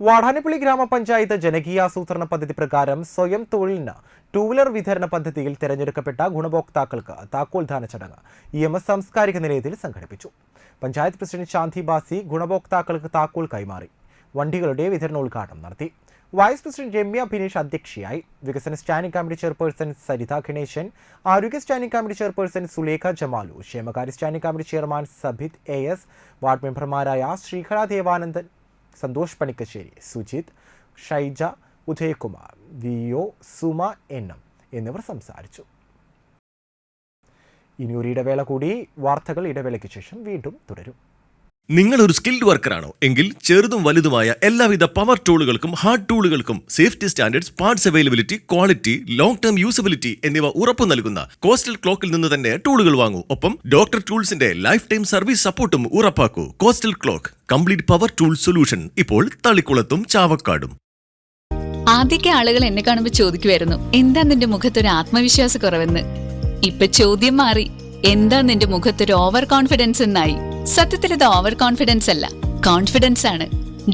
വാടാനപ്പള്ളി ഗ്രാമപഞ്ചായത്ത് ജനകീയാസൂത്രണ പദ്ധതി പ്രകാരം സ്വയം തൊഴിലിന് ടൂവീലർ വിതരണ പദ്ധതിയിൽ തിരഞ്ഞെടുക്കപ്പെട്ട ഗുണഭോക്താക്കൾക്ക് താക്കോൽദാന ചടങ്ങ് EMS സാംസ്കാരിക നിലയത്തിൽ സംഘടിപ്പിച്ചു. പഞ്ചായത്ത് പ്രസിഡന്റ് ശാന്തി ബാസി ഗുണഭോക്താക്കൾക്ക് താക്കോൽ കൈമാറി. വണ്ടികളുടെ വിതരണോദ്ഘാടനം നടത്തി. വൈസ് പ്രസിഡന്റ് രമ്യ ബിനീഷ് അധ്യക്ഷയായി. വികസന standing committee chairperson Saritha Ganesan, ആരോഗ്യ standing committee chairperson Sulekha Jamalu, ക്ഷേമകാര്യ standing committee chairman Sabith AS, ward മെമ്പർമാരായ ശ്രീഹര ദേവാനന്ദൻ, സന്തോഷ് പണിക്കശ്ശേരി, സുജിത്, ഷൈജ, ഉദയകുമാർ, VO, സുമ NM എന്നിവർ സംസാരിച്ചു. ഇനിയൊരു ഇടവേള കൂടി. വാർത്തകൾ ഇടവേളയ്ക്ക് ശേഷം വീണ്ടും തുടരും. നിങ്ങൾ ഒരു സ്കിൽഡ് വർക്കറാണോ എങ്കിൽ ചെറുതും വലുതുമായ എല്ലാവിധ പവർ ടൂളുകൾക്കും ഹാർഡ് ടൂളുകൾക്കും safety standards, parts availability, quality, long term usability എന്നിവ ഉറപ്പു നൽകുന്ന കോസ്റ്റൽ ക്ലോക്കിൽ നിന്ന് തന്നെ ടൂളുകൾ വാങ്ങൂ. ഒപ്പം ഡോക്ടർ ടൂൾസിന്റെ ലൈഫ് ടൈം സർവീസ് സപ്പോർട്ടും ഉറപ്പാക്കൂ. Coastal clock, complete power tool solution, ഇപ്പോൾ തളിക്കുളത്തും ചാവക്കാടും. ആദ്യമൊക്കെ ആളുകൾ എന്നെ കാണുമ്പോൾ ചോദിക്കുമായിരുന്നു, എന്താ നിന്റെ മുഖത്തൊരു ആത്മവിശ്വാസ കുറവെന്ന്. ഇപ്പൊ ചോദ്യം മാറി, എന്താ നിന്റെ മുഖത്തൊരു ഓവർ കോൺഫിഡൻസ് എന്നായി. സത്യത്തിൽ ഇത് ഓവർ കോൺഫിഡൻസ് അല്ല, കോൺഫിഡൻസ് ആണ്.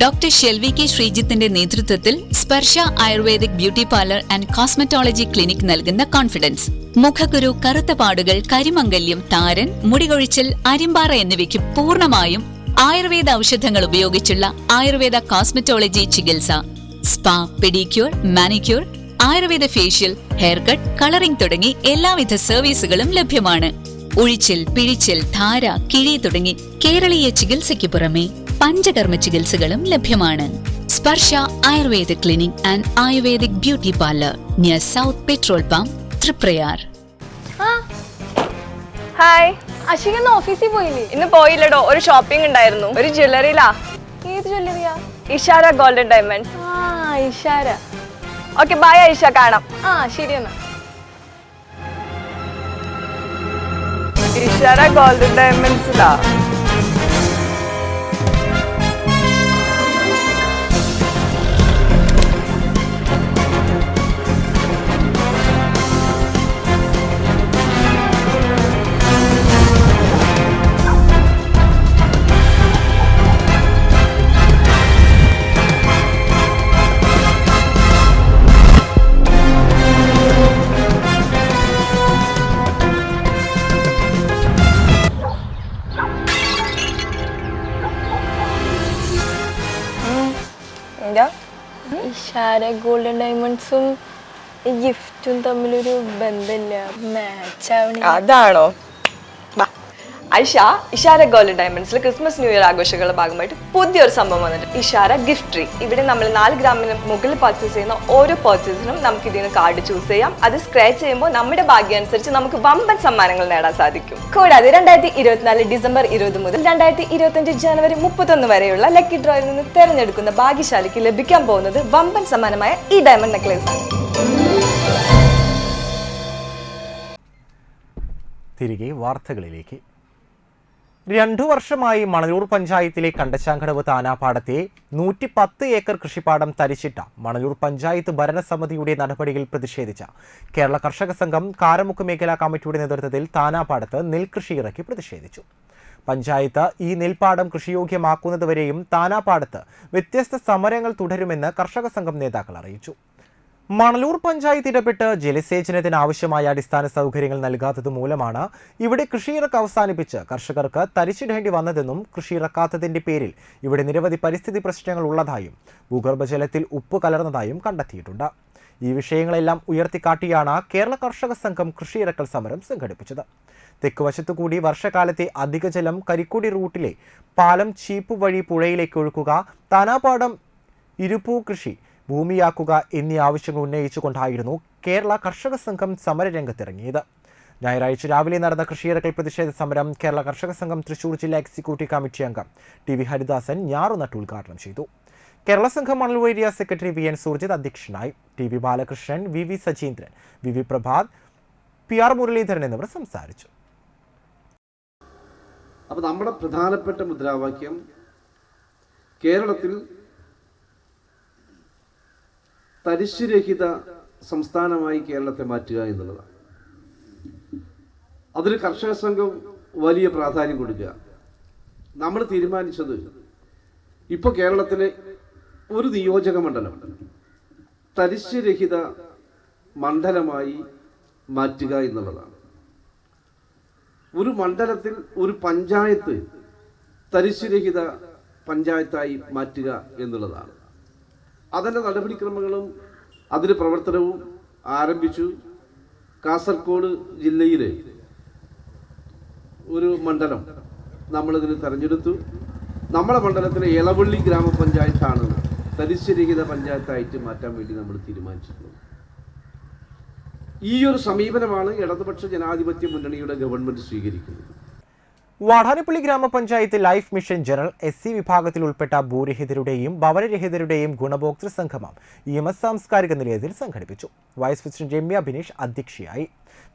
ഡോക്ടർ ഷെൽവി കെ ശ്രീജിത്തിന്റെ നേതൃത്വത്തിൽ Sparsha Ayurvedic beauty parlour and cosmetology clinic നൽകുന്ന കോൺഫിഡൻസ്. മുഖക്കുരു, കറുത്ത പാടുകൾ, കരിമംഗല്യം, താരൻ, മുടികൊഴിച്ചൽ, അരിമ്പാറ എന്നിവയ്ക്ക് പൂർണ്ണമായും ആയുർവേദ ഔഷധങ്ങൾ ഉപയോഗിച്ചുള്ള ആയുർവേദ കോസ്മെറ്റോളജി ചികിത്സ. Spa, pedicure, manicure, Ayurveda facial, hair cut, colouring തുടങ്ങി എല്ലാവിധ സർവീസുകളും ലഭ്യമാണ്. ഉഴിച്ചിൽ, പിഴിച്ചിൽ, ധാര, കിഴി തുടങ്ങി കേരളീയ ചികിത്സയ്ക്ക് പുറമെ പഞ്ചകർമ്മ ചികിത്സകളും ലഭ്യമാണ്. Sparsha Ayurveda clinic and Ayurvedic beauty parlour, near south petrol pump, Triprayar. Hi, Ashika ഇന്ന് ഓഫീസിൽ പോയില്ലേ? ഇന്ന് പോയില്ലടോ, ഒരു ഷോപ്പിംഗ് ഉണ്ടായിരുന്നു. ഒരു ജ്വല്ലറിയിലാ. ഏത് ജ്വല്ലറിയാ? Ishara golden diamonds. Ishara. Okay, bye Aisha, കാണാം. ശരി എന്നാ. ഇഷാര ഗോൾഡൻ ഡയമണ്ട്സിലാ. ഇഷാര ഗോൾഡൻ ഡയമണ്ട്സും ഗിഫ്റ്റും തമ്മിലൊരു ബന്ധമില്ല, മാച്ച് ആവണ. അതാണോ? ഐഷ, ഇഷാര ഗോൾഡൻ ഡയമണ്ട്സിൽ ക്രിസ്മസ് ന്യൂ ഇയർ ആഘോഷങ്ങളുടെ ഭാഗമായിട്ട് പുതിയൊരു സംഭവം വന്നിട്ടുണ്ട്. Ishara gift tree. ഇവിടെ നമ്മൾ 4 ഗ്രാമിന് മുകളിൽ പർച്ചേസ് ചെയ്യുന്ന ഓരോ പർച്ചേസിനും നമുക്ക് ഇതിന് കാർഡ് ചൂസ് ചെയ്യാം. അത് സ്ക്രാച്ച് ചെയ്യുമ്പോൾ നമ്മുടെ ഭാഗ്യം അനുസരിച്ച് നമുക്ക് വമ്പൻ സമ്മാനങ്ങൾ നേടാൻ സാധിക്കും. കൂടാതെ 2024 ഡിസംബർ 20 മുതൽ 2025 ജനുവരി 31 വരെയുള്ള ലക്കി ഡ്രോയിൽ നിന്ന് തിരഞ്ഞെടുക്കുന്ന ഭാഗ്യശാലിക്ക് ലഭിക്കാൻ പോകുന്നത് വമ്പൻ സമ്മാനമായ ഈ ഡയമണ്ട് നെക്ലേസ് ആണ്. തിരികെ വാർത്തകളിലേക്ക്. 2 വർഷമായി മണലൂർ പഞ്ചായത്തിലെ കണ്ടശാങ്കടവ് താനാപാടത്തെ 110 ഏക്കർ കൃഷിപ്പാടം തരിച്ചിട്ട മണലൂർ പഞ്ചായത്ത് ഭരണസമിതിയുടെ നടപടിയിൽ പ്രതിഷേധിച്ച കേരള കർഷക സംഘം കാരമുക്ക് മേഖലാ കമ്മിറ്റിയുടെ നേതൃത്വത്തിൽ താനാപാടത്ത് നെൽകൃഷി ഇറക്കി പ്രതിഷേധിച്ചു. പഞ്ചായത്ത് ഈ നെൽപ്പാടം കൃഷിയോഗ്യമാക്കുന്നതുവരെയും താനാപാടത്ത് വ്യത്യസ്ത സമരങ്ങൾ തുടരുമെന്ന് കർഷക സംഘം നേതാക്കൾ അറിയിച്ചു. മണലൂർ പഞ്ചായത്ത് ഇടപെട്ട് ജലസേചനത്തിന് ആവശ്യമായ അടിസ്ഥാന സൗകര്യങ്ങൾ നൽകാത്തത് മൂലമാണ് ഇവിടെ കൃഷിയിറക്ക് അവസാനിപ്പിച്ച് കർഷകർക്ക് തരിച്ചിടേണ്ടി വന്നതെന്നും കൃഷിയിറക്കാത്തതിന്റെ പേരിൽ ഇവിടെ നിരവധി പരിസ്ഥിതി പ്രശ്നങ്ങൾ ഉള്ളതായും ഭൂഗർഭജലത്തിൽ ഉപ്പ് കലർന്നതായും കണ്ടെത്തിയിട്ടുണ്ട്. ഈ വിഷയങ്ങളെല്ലാം ഉയർത്തിക്കാട്ടിയാണ് കേരള കർഷക സംഘം കൃഷിയിറക്കൽ സമരം സംഘടിപ്പിച്ചത്. തെക്കുവശത്തുകൂടി വർഷകാലത്തെ അധിക ജലം കരിക്കുടി റൂട്ടിലെ പാലം ചീപ്പ് വഴി പുഴയിലേക്ക് ഒഴുക്കുക, താനാപാടം ഇരുപ്പൂ കൃഷി ഭൂമിയാക്കുക എന്നീ ആവശ്യങ്ങൾ ഉന്നയിച്ചുകൊണ്ടായിരുന്നു കേരള കർഷക സംഘം സമരരംഗത്തിറങ്ങിയത്. ഞായറാഴ്ച രാവിലെ നടന്ന കൃഷിയിറക്കൽ പ്രതിഷേധ സമരം കേരള കർഷക സംഘം തൃശൂർ ജില്ലാ എക്സിക്യൂട്ടീവ് കമ്മിറ്റി അംഗം TV ഹരിദാസൻ ഞാറുനട്ട് ഉദ്ഘാടനം ചെയ്തു. കേരള സംഘം Manalur area secretary VN Surjith അധ്യക്ഷനായി. TV Balakrishnan, VV Sajeendran, VV Prabhat, PR Muraleedharan എന്നിവർ സംസാരിച്ചു. അപ്പോൾ നമ്മുടെ പ്രധാനപ്പെട്ട മുദ്രാവാക്യം കേരളത്തിൽ തരിശുരഹിത സംസ്ഥാനമായി കേരളത്തെ മാറ്റുക എന്നുള്ളതാണ്. അതിന് കർഷക സംഘം വലിയ പ്രാധാന്യം കൊടുക്കുക. നമ്മൾ തീരുമാനിച്ചത് ഇപ്പോൾ കേരളത്തിലെ ഒരു നിയോജക മണ്ഡലം തരിശുരഹിത മണ്ഡലമായി മാറ്റുക എന്നുള്ളതാണ്. ഒരു മണ്ഡലത്തിൽ ഒരു പഞ്ചായത്ത് തരിശുരഹിത പഞ്ചായത്തായി മാറ്റുക എന്നുള്ളതാണ്. അതിൻ്റെ നടപടിക്രമങ്ങളും അതിൻ്റെ പ്രവർത്തനവും ആരംഭിച്ചു. കാസർഗോഡ് ജില്ലയിലെ ഒരു മണ്ഡലം നമ്മളിതിന് തെരഞ്ഞെടുത്തു. നമ്മുടെ മണ്ഡലത്തിലെ എളവള്ളി ഗ്രാമപഞ്ചായത്താണ് തരിശുരഹിത പഞ്ചായത്തായിട്ട് മാറ്റാൻ വേണ്ടി നമ്മൾ തീരുമാനിച്ചിട്ടുള്ളത്. ഈ ഒരു സമീപനമാണ് ഇടതുപക്ഷ ജനാധിപത്യ മുന്നണിയുടെ ഗവൺമെന്റ് സ്വീകരിക്കുന്നത്. വാടാനപ്പള്ളി ഗ്രാമപഞ്ചായത്ത് ലൈഫ് മിഷൻ ജനറൽ SC വിഭാഗത്തിൽ ഉൾപ്പെട്ട ഭൂരഹിതരുടെയും ഭവനരഹിതരുടെയും ഗുണഭോക്തൃ സംഗമം EMS സാംസ്കാരിക നിലയത്തിൽ സംഘടിപ്പിച്ചു. വൈസ് പ്രസിഡന്റ് രമ്യ ബിനീഷ് അധ്യക്ഷയായി.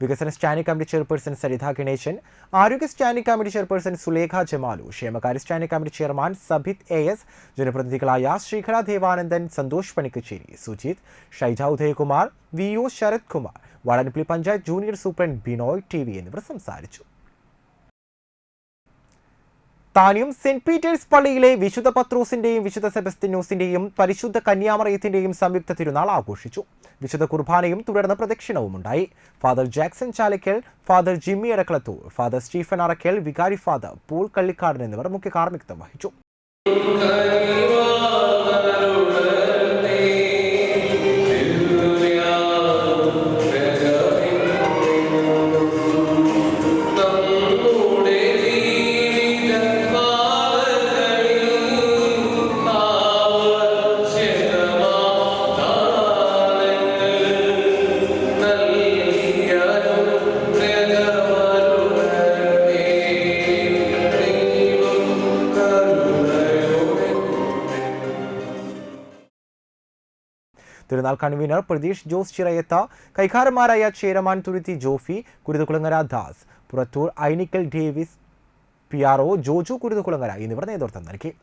വികസന standing committee chairperson Saritha Ganesan, ആരോഗ്യ standing committee chairperson Sulekha Jamalu, ക്ഷേമകാര്യ standing committee chairman Sabith AS, ജനപ്രതിനിധികളായ Sreekala Devanandan, Santhosh Panikkacheri, Sujith, Shaija Udayakumar, VO Sarath Kumar, Vadanappally panchayat junior superintendent Binoy TV എന്നിവർ സംസാരിച്ചു. താന്യം സെന്റ് പീറ്റേഴ്സ് പള്ളിയിലെ വിശുദ്ധ പത്രോസിന്റെയും വിശുദ്ധ സെബസ്ത്യനോസിന്റെയും പരിശുദ്ധ കന്യാമറിയത്തിന്റെയും സംയുക്ത തിരുനാൾ ആഘോഷിച്ചു. വിശുദ്ധ കുർബാനയും തുടർന്ന് പ്രദക്ഷിണവും ഉണ്ടായി. Father Jackson Chalakkal, father Jimmy Edakkalathur, father Stephen Arakkal, വികാരി ഫാദർ പൂൾ കള്ളിക്കാടൻ എന്നിവർ മുഖ്യ കാർമ്മികത്വം വഹിച്ചു. തിരുനാൾ കൺവീനർ പ്രതീഷ് ജോസ് ചിറയത്ത, കൈക്കാരന്മാരായ ചേരമാൻ തുരുത്തി ജോഫി, കുരുതുകുളങ്ങര ദാസ്, പുറത്തൂർ ഐനിക്കൽ ഡേവിസ്, PRO ജോജു കുരുതുകുളങ്ങര എന്നിവർ നേതൃത്വം നൽകി.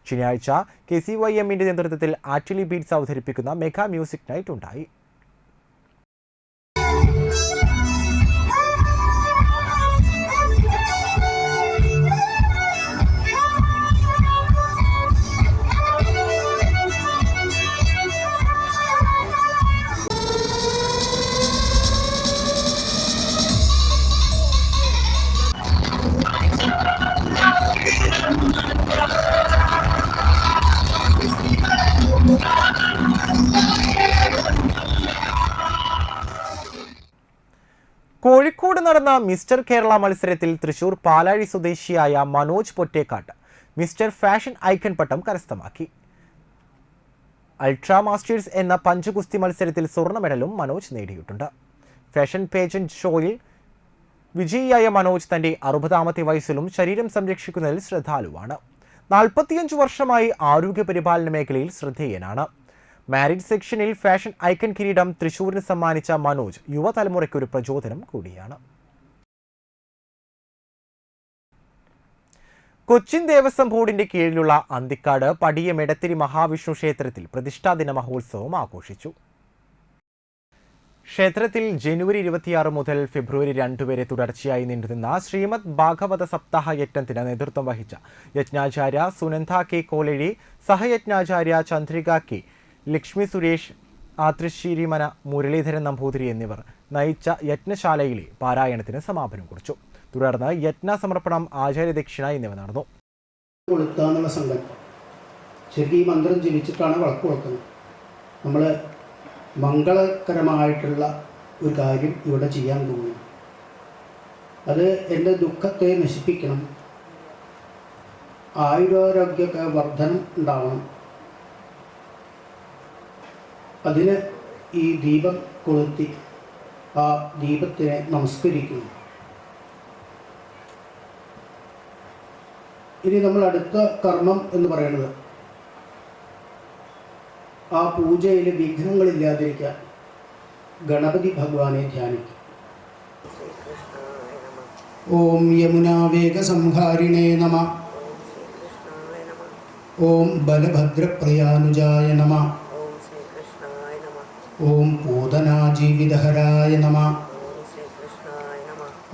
ശനിയാഴ്ച KCYMന്റെ നേതൃത്വത്തിൽ ആക്ച്വലി ബീറ്റ്സ് അവതരിപ്പിക്കുന്ന മെഗാ മ്യൂസിക് നൈറ്റ് ഉണ്ടായി. കോഴിക്കോട് നടന്ന മിസ്റ്റർ കേരള മത്സരത്തിൽ തൃശൂർ പാലാഴി സ്വദേശിയായ Manoj Pottekkatt mister fashion icon പട്ടം കരസ്ഥമാക്കി. അൾട്രാ മാസ്റ്റേഴ്സ് എന്ന പഞ്ചഗുസ്തി മത്സരത്തിൽ സ്വർണ്ണ മെഡലും മനോജ് നേടിയിട്ടുണ്ട്. ഫാഷൻ പേജന്റ് ഷോയിൽ വിജയിയായ മനോജ് തന്റെ 60ാമത്തെ വയസ്സിലും ശരീരം സംരക്ഷിക്കുന്നതിൽ ശ്രദ്ധാലുവാണ്. 45 വർഷമായി ആരോഗ്യ പരിപാലന മേഖലയിൽ ശ്രദ്ധേയനാണ്. മാരിഡ് സെക്ഷനിൽ ഫാഷൻ ഐക്കൺ കിരീടം തൃശൂരിന് സമ്മാനിച്ച മനോജ് യുവതലമുറയ്ക്കൊരു പ്രചോദനം കൂടിയാണ്. കൊച്ചിൻ ദേവസ്വം ബോർഡിന്റെ കീഴിലുള്ള അന്തിക്കാട് പടിയം എടത്തിരി മഹാവിഷ്ണു ക്ഷേത്രത്തിൽ പ്രതിഷ്ഠാദിന മഹോത്സവം ആഘോഷിച്ചു. ക്ഷേത്രത്തിൽ ജനുവരി 26 മുതൽ ഫെബ്രുവരി 2 വരെ തുടർച്ചയായി നീണ്ടുനിന്ന ശ്രീമദ് ഭാഗവത സപ്താഹ യജ്ഞത്തിന് നേതൃത്വം വഹിച്ച യജ്ഞാചാര്യ സുനന്ദ കെ കോലഴി, സഹയജ്ഞാചാര്യ ചന്ദ്രിക കെ, ലക്ഷ്മി സുരേഷ്, ആതൃശ്ശേരിമന മുരളീധരൻ നമ്പൂതിരി എന്നിവർ നയിച്ച യജ്ഞശാലയിലെ പാരായണത്തിന് സമാപനം കുറിച്ചു. തുടർന്ന് യജ്ഞ സമർപ്പണം, ആചാര്യദക്ഷിണ എന്നിവ നടന്നു. കൊളുത്താന്നുള്ള സങ്കല്പം ശരിക്കും ഈ മന്ത്രം ജപിച്ചിട്ടാണ് വിളക്ക് കൊളുത്തുന്നത്. നമ്മൾ മംഗളകരമായിട്ടുള്ള ഒരു കാര്യം ഇവിടെ ചെയ്യാൻ തോന്നുന്നു. അത് എൻ്റെ ദുഃഖത്തെ നശിപ്പിക്കണം, ആയുരാരോഗ്യമൊക്കെ വർധനം ഉണ്ടാവണം. അതിന് ഈ ദീപം കൊളുത്തി ആ ദീപത്തിനെ നമസ്കരിക്കുന്നു. ഇനി നമ്മൾ അടുത്ത കർമ്മം എന്ന് പറയുന്നത് ആ പൂജയിൽ വിഘ്നങ്ങളില്ലാതിരിക്കാൻ ഗണപതി ഭഗവാനെ ധ്യാനിക്കും. ഓം യമുനാവേഗസംഹാരിണേ നമ. ഓം ബലഭദ്രപ്രിയാനുജായ നമ. ഓം പൂതനാജീവിതഹരായ നമ.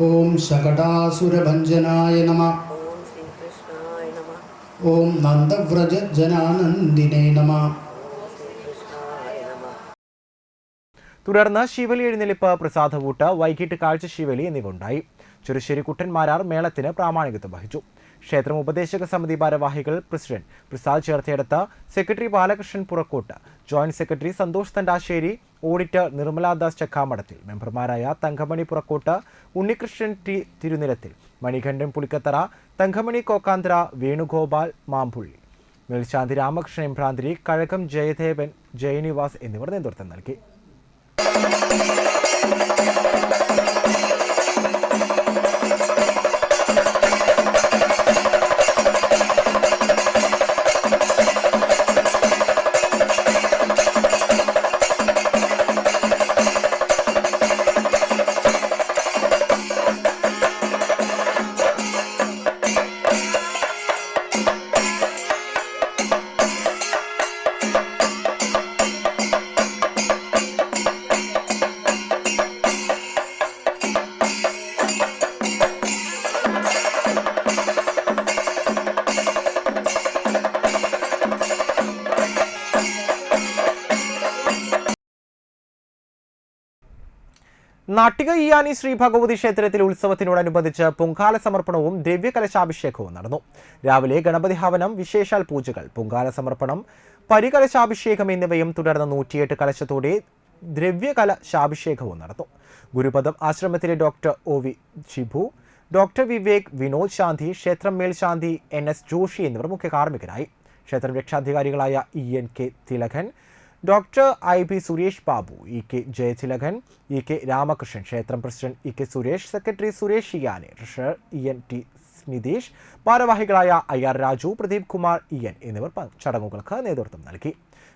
ഓം ശകടാസുരഭഞ്ജനായ നമ. ഓം നന്ദവ്രജ ജനാനന്ദിനേ നമ. തുടർന്ന് ശിവലി എഴുന്നള്ളിപ്പ്, പ്രസാദവൂട്ട്, വൈകിട്ട് കാഴ്ച ശിവലി എന്നിവ ഉണ്ടായി. ചെറുശ്ശേരി കുട്ടന്മാരാർ മേളത്തിന് പ്രാമാണികത്വം വഹിച്ചു. ക്ഷേത്രം ഉപദേശക സമിതി ഭാരവാഹികൾ president Prasad Cherthedath, secretary Balakrishnan Purakkot, joint secretary Santhosh Thandasseri, auditor Nirmaladas Chakkamadathil, മെമ്പർമാരായ തങ്കമണി പുറക്കോട്ട്, ഉണ്ണികൃഷ്ണൻ തിരുനിലത്തിൽ, മണികണ്ഠൻ പുളിക്കത്തറ, തങ്കമണി കോക്കാന്തര, വേണുഗോപാൽ മാമ്പുള്ളി, മേൽശാന്തി രാമകൃഷ്ണൻ ഇമ്പ്രാന്തിരി, കഴകം ജയദേവൻ, ജയനിവാസ് എന്നിവർ നേതൃത്വം നൽകി. നാട്ടിക ഇയാനി ശ്രീ ഭഗവതി ക്ഷേത്രത്തിൽ ഉത്സവത്തിനോടനുബന്ധിച്ച് പൊങ്കാല സമർപ്പണവും ദ്രവ്യകലശാഭിഷേകവും നടന്നു. രാവിലെ ഗണപതി ഹവനം, വിശേഷാൽ പൂജകൾ, പൊങ്കാല സമർപ്പണം, പരികലശാഭിഷേകം എന്നിവയും തുടർന്ന് 108 കലശത്തോടെ ദ്രവ്യകലശാഭിഷേകവും നടന്നു. ഗുരുപദം ആശ്രമത്തിലെ doctor O V. Shibu, doctor Vivek, Vinod Shanthi, ക്ഷേത്രം മേൽശാന്തി NS ജോഷി എന്നിവർ മുഖ്യ കാർമ്മികരായി. ക്ഷേത്രം രക്ഷാധികാരികളായ EN.K. Thilakan, doctor IB. Suresh Babu, EK. Jayathilakan, EK. Ramakrishnan, ക്ഷേത്രം president EK. Suresh, secretary Suresh ഇയാനെ, ട്രഷറർ EN.T. നിതീഷ്, ഭാരവാഹികളായ IR. രാജു, പ്രദീപ് കുമാർ EN എന്നിവർ ചടങ്ങുകൾക്ക് നേതൃത്വം നൽകി.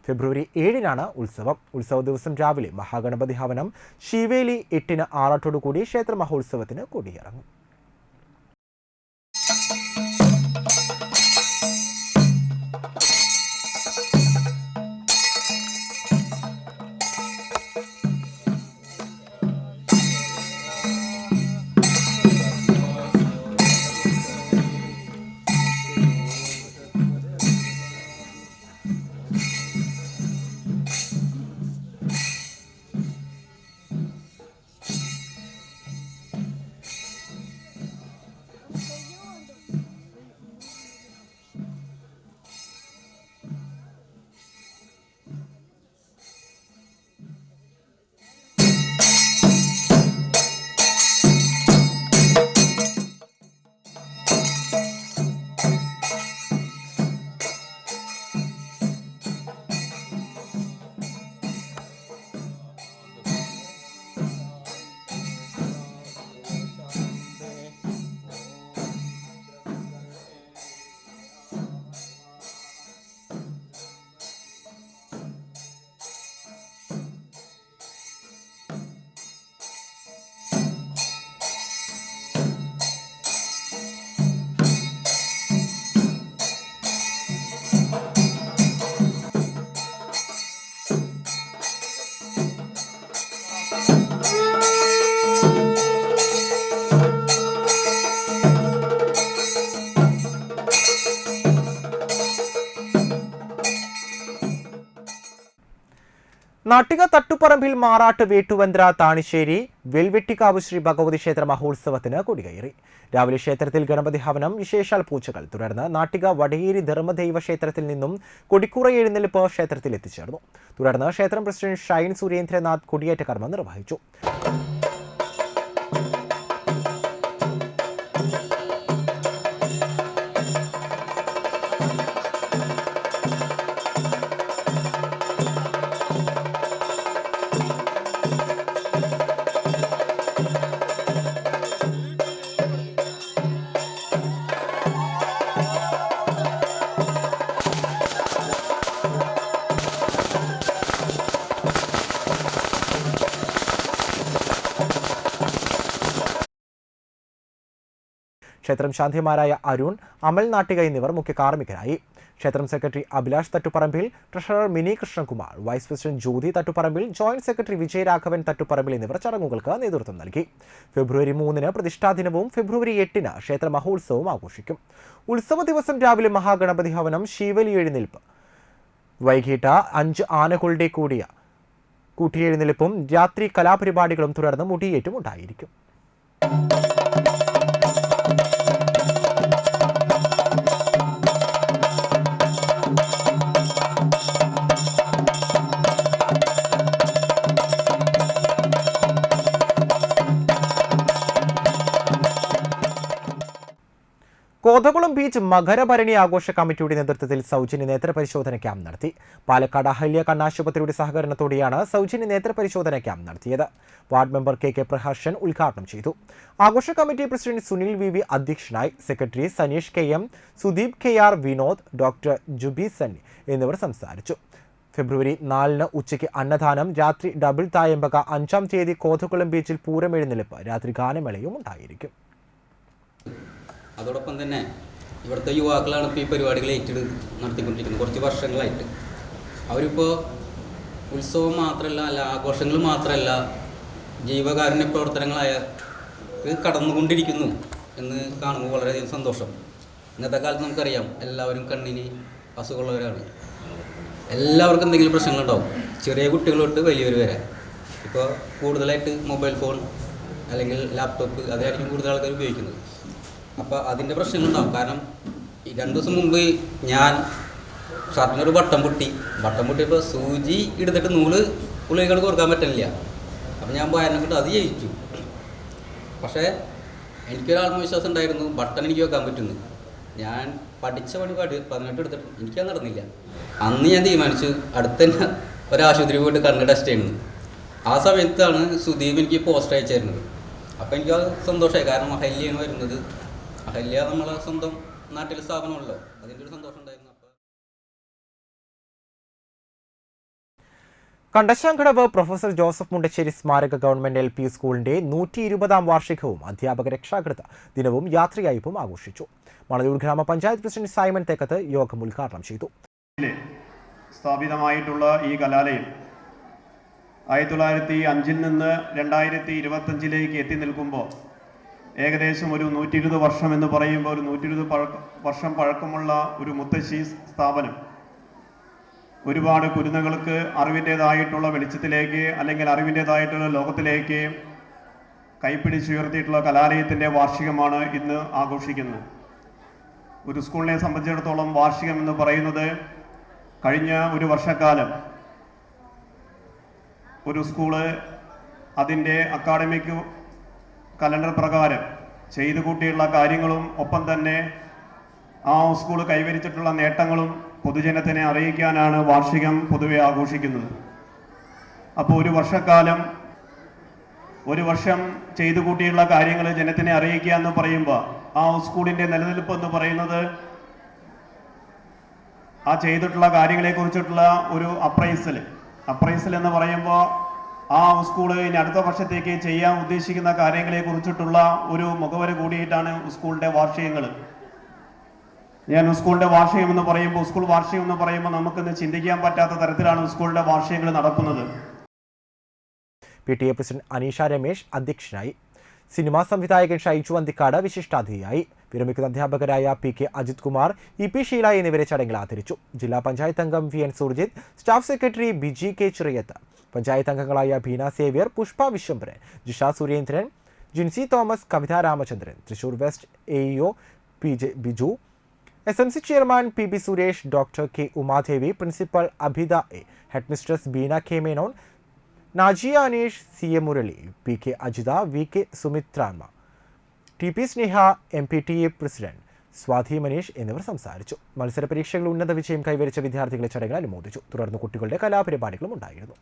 ഫെബ്രുവരി 7-നാണ് ഉത്സവം. ഉത്സവ ദിവസം രാവിലെ മഹാഗണപതി ഹവനം, ശിവേലി 8-ന് ആറാട്ടോടുകൂടി ക്ഷേത്ര മഹോത്സവത്തിന് കൊടിയിറങ്ങും. നാട്ടിക തട്ടുപറമ്പിൽ മാറാട്ട് വേട്ടുവന്ത്ര താണിശ്ശേരി വെൽവെട്ടിക്കാവ് ശ്രീ ഭഗവതി ക്ഷേത്ര മഹോത്സവത്തിന് കൊടികയറി. രാവിലെ ക്ഷേത്രത്തിൽ ഗണപതി ഹവനം, വിശേഷാൽ പൂജകൾ. തുടർന്ന് നാട്ടിക വടയേരി ധർമ്മദൈവ ക്ഷേത്രത്തിൽ നിന്നും കൊടിക്കൂറ എഴുന്നള്ളിപ്പ് ക്ഷേത്രത്തിൽ എത്തിച്ചേർന്നു. തുടർന്ന് ക്ഷേത്രം പ്രസിഡന്റ് ഷൈൻ സുരേന്ദ്രനാഥ് കൊടിയേറ്റ കർമ്മം നിർവഹിച്ചു. ക്ഷേത്രം ശാന്തിമാരായ അരുൺ, അമൽ നാട്ടിക എന്നിവർ മുഖ്യ കാർമ്മികരായി. ക്ഷേത്രം secretary Abhilash Thattuparambil, treasurer Mini Krishnakumar, vice president Jyothi Thattuparambil, joint secretary Vijayaraghavan Thattuparambil എന്നിവർ ചടങ്ങുകൾക്ക് നേതൃത്വം നൽകി. ഫെബ്രുവരി 3 പ്രതിഷ്ഠാദിനവും ഫെബ്രുവരി 8 ക്ഷേത്ര മഹോത്സവവും ആഘോഷിക്കും. ഉത്സവ ദിവസം രാവിലെ മഹാഗണപതി ഹവനം, ശീവലി എഴുന്നേൽപ്പ്, വൈകിട്ട് 5 ആനകളുടെ കൂട്ടിയെഴുന്നേൽപ്പും രാത്രി കലാപരിപാടികളും തുടർന്ന് മുടിയേറ്റും ഉണ്ടായിരിക്കും. കോതകുളം ബീച്ച് മകരഭരണി ആഘോഷ കമ്മിറ്റിയുടെ നേതൃത്വത്തിൽ സൗജന്യ നേത്രപരിശോധന ക്യാമ്പ് നടത്തി. പാലക്കാട് അഹല്യ കണ്ണാശുപത്രിയുടെ സഹകരണത്തോടെയാണ് സൗജന്യ നേത്രപരിശോധന ക്യാമ്പ് നടത്തിയത്. വാർഡ് മെമ്പർ കെ പ്രഹർഷൻ ഉദ്ഘാടനം ചെയ്തു. ആഘോഷ കമ്മിറ്റി പ്രസിഡന്റ് സുനിൽ വി അധ്യക്ഷനായി. Secretary Saneesh KM, Sudeep KR, Vinod, doctor Jubi Sunny എന്നിവർ സംസാരിച്ചു. ഫെബ്രുവരി 4 ഉച്ചയ്ക്ക് അന്നദാനം, രാത്രി ഡബിൾ തായമ്പക, 5-ാം തീയതി കോതകുളം ബീച്ചിൽ പൂരം എഴുന്നള്ളിപ്പ്, രാത്രി ഗാനമേളയും ഉണ്ടായിരിക്കും. അതോടൊപ്പം തന്നെ ഇവിടുത്തെ യുവാക്കളാണ് ഇപ്പോൾ ഈ പരിപാടികൾ ഏറ്റെടുത്ത് നടത്തിക്കൊണ്ടിരിക്കുന്നത്. കുറച്ച് വർഷങ്ങളായിട്ട് അവരിപ്പോൾ ഉത്സവം മാത്രമല്ല, ആഘോഷങ്ങൾ മാത്രമല്ല, ജീവകാരുണ്യ പ്രവർത്തനങ്ങളായ കടന്നുകൊണ്ടിരിക്കുന്നു എന്ന് കാണുമ്പോൾ വളരെയധികം സന്തോഷം. ഇന്നത്തെ കാലത്ത് നമുക്കറിയാം, എല്ലാവരും കണ്ണിന് അസുഖമുള്ളവരാണ്. എല്ലാവർക്കും എന്തെങ്കിലും പ്രശ്നങ്ങളുണ്ടാവും, ചെറിയ കുട്ടികൾ തൊട്ട് വലിയവർ വരെ. ഇപ്പോൾ കൂടുതലായിട്ട് മൊബൈൽ ഫോൺ അല്ലെങ്കിൽ ലാപ്ടോപ്പ് അതായിരിക്കും കൂടുതൽ ആൾക്കാർ ഉപയോഗിക്കുന്നത്. അപ്പോൾ അതിൻ്റെ പ്രശ്നങ്ങളുണ്ടാവും. കാരണം ഈ 2 ദിവസം മുമ്പ് ഞാൻ ഷർട്ടിനൊരു ബട്ടൺ പൊട്ടിയപ്പോൾ സൂചി എടുത്തിട്ട് നൂല് പുള്ളികൾ കൊടുക്കാൻ പറ്റില്ല. അപ്പോൾ ഞാൻ ഭയനെ കൊണ്ട് അത് ജയിച്ചു. പക്ഷേ എനിക്കൊരു ആത്മവിശ്വാസം ഉണ്ടായിരുന്നു, ബട്ടൺ എനിക്ക് വെക്കാൻ പറ്റുന്നു. ഞാൻ പഠിച്ച പണി 18 എടുത്തിട്ട് എനിക്കത് നടന്നില്ല. അന്ന് ഞാൻ തീരുമാനിച്ചു അടുത്തന്നെ ഒരാശുപത്രി പോയിട്ട് കണ്ണ് ടെസ്റ്റ് ചെയ്യുന്നത്. ആ സമയത്താണ് സുദീപ് എനിക്ക് പോസ്റ്റ് അയച്ചായിരുന്നത്. അപ്പോൾ എനിക്കത് സന്തോഷമായി. കാരണം അഹല്യാണ് വരുന്നത്. അഹല്യ നമ്മളെ സ്വന്തം നാട്ടിലെ സ്ഥാപനമല്ലോ, അതിൻ്റെ ഒരു സന്തോഷം ഉണ്ടായിരുന്നു. കണ്ടശാങ്കടവ് പ്രൊഫസർ ജോസഫ് മുണ്ടശ്ശേരി സ്മാരക ഗവൺമെന്റ് LP സ്കൂളിന്റെ 120ാം വാർഷികവും അധ്യാപക രക്ഷാകൃത ദിനവും യാത്രയയപ്പും ആഘോഷിച്ചു. മണലൂർ ഗ്രാമപഞ്ചായത്ത് പ്രസിഡന്റ് സൈമൺ തെക്കത്ത് യോഗം ഉദ്ഘാടനം ചെയ്തു. സ്ഥാപിതമായിട്ടുള്ള ഈ കലാലയം 1905 നിന്ന് 2025 എത്തി നിൽക്കുമ്പോൾ ഏകദേശം ഒരു 120 വർഷം എന്ന് പറയുമ്പോൾ ഒരു 120 വർഷം പഴക്കമുള്ള ഒരു മുത്തശ്ശി സ്ഥാപനം ഒരുപാട് കുരുന്നുകൾക്ക് അറിവിൻ്റേതായിട്ടുള്ള വെളിച്ചത്തിലേക്ക് അല്ലെങ്കിൽ അറിവിൻ്റേതായിട്ടുള്ള ലോകത്തിലേക്ക് കൈപ്പിടിച്ചുയർത്തിയിട്ടുള്ള കലാലയത്തിൻ്റെ വാർഷികമാണ് ഇന്ന് ആഘോഷിക്കുന്നത്. ഒരു സ്കൂളിനെ സംബന്ധിച്ചിടത്തോളം വാർഷികം എന്ന് പറയുന്നത് കഴിഞ്ഞ ഒരു വർഷക്കാലം ഒരു സ്കൂള് അതിൻ്റെ അക്കാഡമിക് കലണ്ടർ പ്രകാരം ചെയ്തു കൂട്ടിയുള്ള കാര്യങ്ങളും ഒപ്പം തന്നെ ആ സ്കൂൾ കൈവരിച്ചിട്ടുള്ള നേട്ടങ്ങളും പൊതുജനത്തിനെ അറിയിക്കാനാണ് വാർഷികം പൊതുവെ ആഘോഷിക്കുന്നത്. അപ്പോൾ ഒരു വർഷക്കാലം ഒരു വർഷം ചെയ്തു കൂട്ടിയുള്ള കാര്യങ്ങൾ ജനത്തിനെ അറിയിക്കുക എന്ന് പറയുമ്പോൾ ആ സ്കൂളിൻ്റെ നിലനിൽപ്പ് എന്ന് പറയുന്നത് ആ ചെയ്തിട്ടുള്ള കാര്യങ്ങളെക്കുറിച്ചിട്ടുള്ള ഒരു അപ്രൈസൽ എന്ന് പറയുമ്പോൾ ആ സ്കൂള് ഇനി അടുത്ത വർഷത്തേക്ക് ചെയ്യാൻ ഉദ്ദേശിക്കുന്ന കാര്യങ്ങളെക്കുറിച്ചിട്ടുള്ള ഒരു മുഖവര കൂടിയിട്ടാണ് സ്കൂളിൻ്റെ വാർഷികങ്ങൾ. ഞാൻ സ്കൂളിൻ്റെ വാർഷികം എന്ന് പറയുമ്പോൾ സ്കൂൾ വാർഷികം എന്ന് പറയുമ്പോൾ നമുക്കിന്ന് ചിന്തിക്കാൻ പറ്റാത്ത തരത്തിലാണ് സ്കൂളിൻ്റെ വാർഷികങ്ങൾ നടക്കുന്നത്. PTA പ്രസിഡന്റ് അനീഷ രമേശ് അധ്യക്ഷനായി. സിനിമാ സംവിധായകൻ ഷൈജു അന്തിക്കാട് വിശിഷ്ടാതിഥിയായി. വിരമിക്കുന്ന അധ്യാപകരായ PK അജിത് കുമാർ, EP ഷീല എന്നിവരെ ചടങ്ങിൽ ആദരിച്ചു. ജില്ലാ പഞ്ചായത്ത് അംഗം VN Surjith, staff secretary Biji K Chirayath, panchayat അംഗങ്ങളായ Beena Xavier, Pushpa Viswambharan, Jisha Surendran, Jincy Thomas, Kavitha Ramachandran, Thrissur west AEO PJ Biju, SMC chairman PB Suresh, doctor K Umadevi, principal Abhitha A, headmistress Beena K Menon, Najiya Aneesh, CA Murali, PK Ajitha, VK Sumithramma, TP Sneha, MPTA president Swathi Manish എന്നിവർ സംസാരിച്ചു. മത്സര പരീക്ഷകളിൽ ഉന്നത വിജയം കൈവരിച്ച വിദ്യാർത്ഥികളെ ചടങ്ങിൽ അനുമോദിച്ചു. തുടർന്ന് കുട്ടികളുടെ കലാപരിപാടികളും ഉണ്ടായിരുന്നു.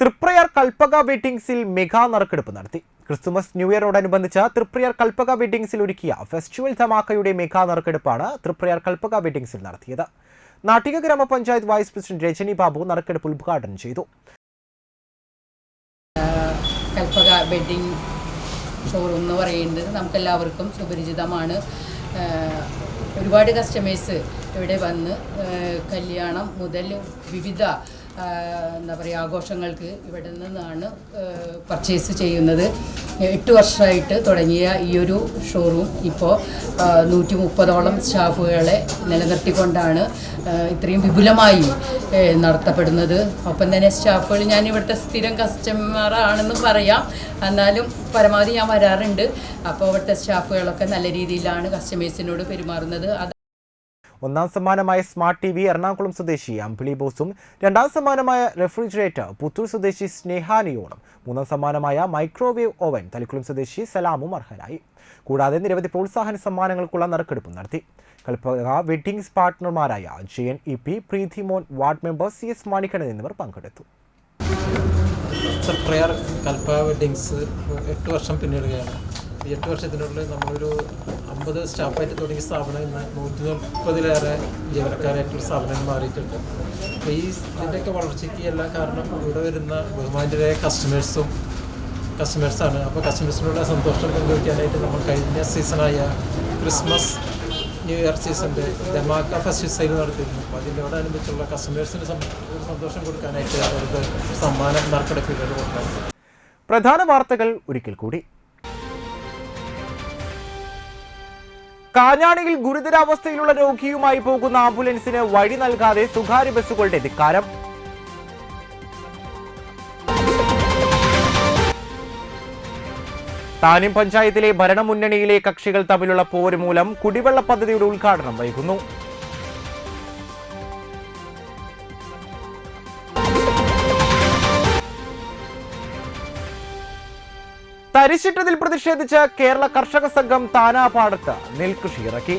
തൃപ്രയാർ കൽപ്പക വെഡ്ഡിംഗ്സിൽ മെഗാ നറുക്കെടുപ്പ് നടത്തി. ക്രിസ്തുമസ് ന്യൂ ഇയറോടനുബന്ധിച്ച് തൃപ്രയാർ കൽപ്പക വെഡ്ഡിംഗ്സിൽ ഒരുക്കിയ ഫെസ്റ്റിവൽ ധമാക്കയുടെ മെഗാ നറുക്കെടുപ്പാണ് തൃപ്രയാർ കൽപ്പക വെഡ്ഡിംഗ്സിൽ നടത്തിയത്. നാട്ടിക ഗ്രാമപഞ്ചായത്ത് വൈസ് പ്രസിഡന്റ് രജനി ബാബു നറുക്കെടുപ്പ് ഉദ്ഘാടനം ചെയ്തു. കൽപ്പക വെഡ്ഡിംഗ് ഷോറൂം എന്ന് പറയുന്നത് നമുക്കെല്ലാവർക്കും സുപരിചിതമാണ്. ഒരുപാട് കസ്റ്റമേഴ്സ് ഇവിടെ വന്ന് കല്യാണം മുതൽ വിവിധ എന്താ പറയുക ആഘോഷങ്ങൾക്ക് ഇവിടെ നിന്നാണ് പർച്ചേസ് ചെയ്യുന്നത്. 8 വർഷമായിട്ട് തുടങ്ങിയ ഈ ഒരു ഷോറൂം ഇപ്പോൾ 130ഓളം സ്റ്റാഫുകളെ നിലനിർത്തിക്കൊണ്ടാണ് ഇത്രയും വിപുലമായി നടത്തപ്പെടുന്നത്. ഒപ്പം തന്നെ സ്റ്റാഫുകൾ ഞാൻ ഇവിടുത്തെ സ്ഥിരം കസ്റ്റമറാണെന്ന് പറയാം, എന്നാലും പരമാവധി ഞാൻ വരാറുണ്ട്. അപ്പോൾ ഇവിടുത്തെ സ്റ്റാഫുകളൊക്കെ നല്ല രീതിയിലാണ് കസ്റ്റമേഴ്സിനോട് പെരുമാറുന്നത്. ഒന്നാം സമ്മാനമായ സ്മാർട്ട് TV എറണാകുളം സ്വദേശി അമ്പിളി ബോസും, രണ്ടാം സമ്മാനമായ റെഫ്രിജറേറ്റർ പുത്തൂർ സ്വദേശി സ്നേഹാനിയോണും, മൂന്നാം സമ്മാനമായ മൈക്രോവേവ് ഓവൻ തളിക്കുളം സ്വദേശി സലാമും അർഹരായി. കൂടാതെ നിരവധി പ്രോത്സാഹന സമ്മാനങ്ങൾക്കുള്ള നറുക്കെടുപ്പ് നടത്തി. കൽപ്പക വെഡ്ഡിംഗ്സ് പാർട്ട്ണർമാരായ JNEP, Preethimon, ward member CS Manikkannan എന്നിവർ പങ്കെടുത്തു. തൃപ്രയാർ കൽപ്പക വെഡ്ഡിംഗ്സ് 8 വർഷം പിന്നിടുകയാണ്. ഈ 8 വർഷത്തിനുള്ളിൽ നമ്മളൊരു 50 സ്റ്റാഫായിട്ട് തുടങ്ങിയ സ്ഥാപനം ഇന്ന് 130-ലേറെ ജീവനക്കാരായിട്ടുള്ള സ്ഥാപനങ്ങൾ മാറിയിട്ടുണ്ട്. അപ്പോൾ ഈ ഇതിൻ്റെയൊക്കെ വളർച്ചയ്ക്ക് എല്ലാം കാരണം ഇവിടെ വരുന്ന ബഹുമാന്യരായ കസ്റ്റമേഴ്സാണ്. അപ്പോൾ കസ്റ്റമേഴ്സിനുള്ള സന്തോഷം പങ്കുവയ്ക്കാനായിട്ട് നമ്മൾ കഴിഞ്ഞ സീസണായ ക്രിസ്മസ് ന്യൂ ഇയർ സീസണിൻ്റെ ധമാക്ക ഫെസ്റ്റിവൽ സെയിൽ നടത്തിയിരുന്നു. അപ്പോൾ അതിനോടനുബന്ധിച്ചുള്ള കസ്റ്റമേഴ്സിന് സന്തോഷം കൊടുക്കാനായിട്ട് അവർക്ക് സമ്മാനം നറുക്കെടുപ്പിലൂടെ കൊടുക്കാം. പ്രധാന വാർത്തകൾ ഒരിക്കൽ കൂടി. കാഞ്ഞാണിയിൽ ഗുരുതരാവസ്ഥയിലുള്ള രോഗിയുമായി പോകുന്ന ആംബുലൻസിന് വഴി നൽകാതെ സ്വകാര്യ ബസ്സുകളുടെ ധിക്കാരം. താനും പഞ്ചായത്തിലെ ഭരണമുന്നണിയിലെ കക്ഷികൾ തമ്മിലുള്ള പോര് മൂലം കുടിവെള്ള പദ്ധതിയുടെ ഉദ്ഘാടനം വൈകുന്നു. തരിശിട്ടതിൽ പ്രതിഷേധിച്ച് കേരള കർഷക സംഘം താനാപാടത്ത് നെൽകൃഷി ഇറക്കി.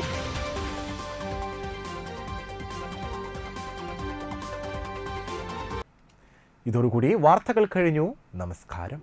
ഇതോടുകൂടി വാർത്തകൾ കഴിഞ്ഞു. നമസ്കാരം.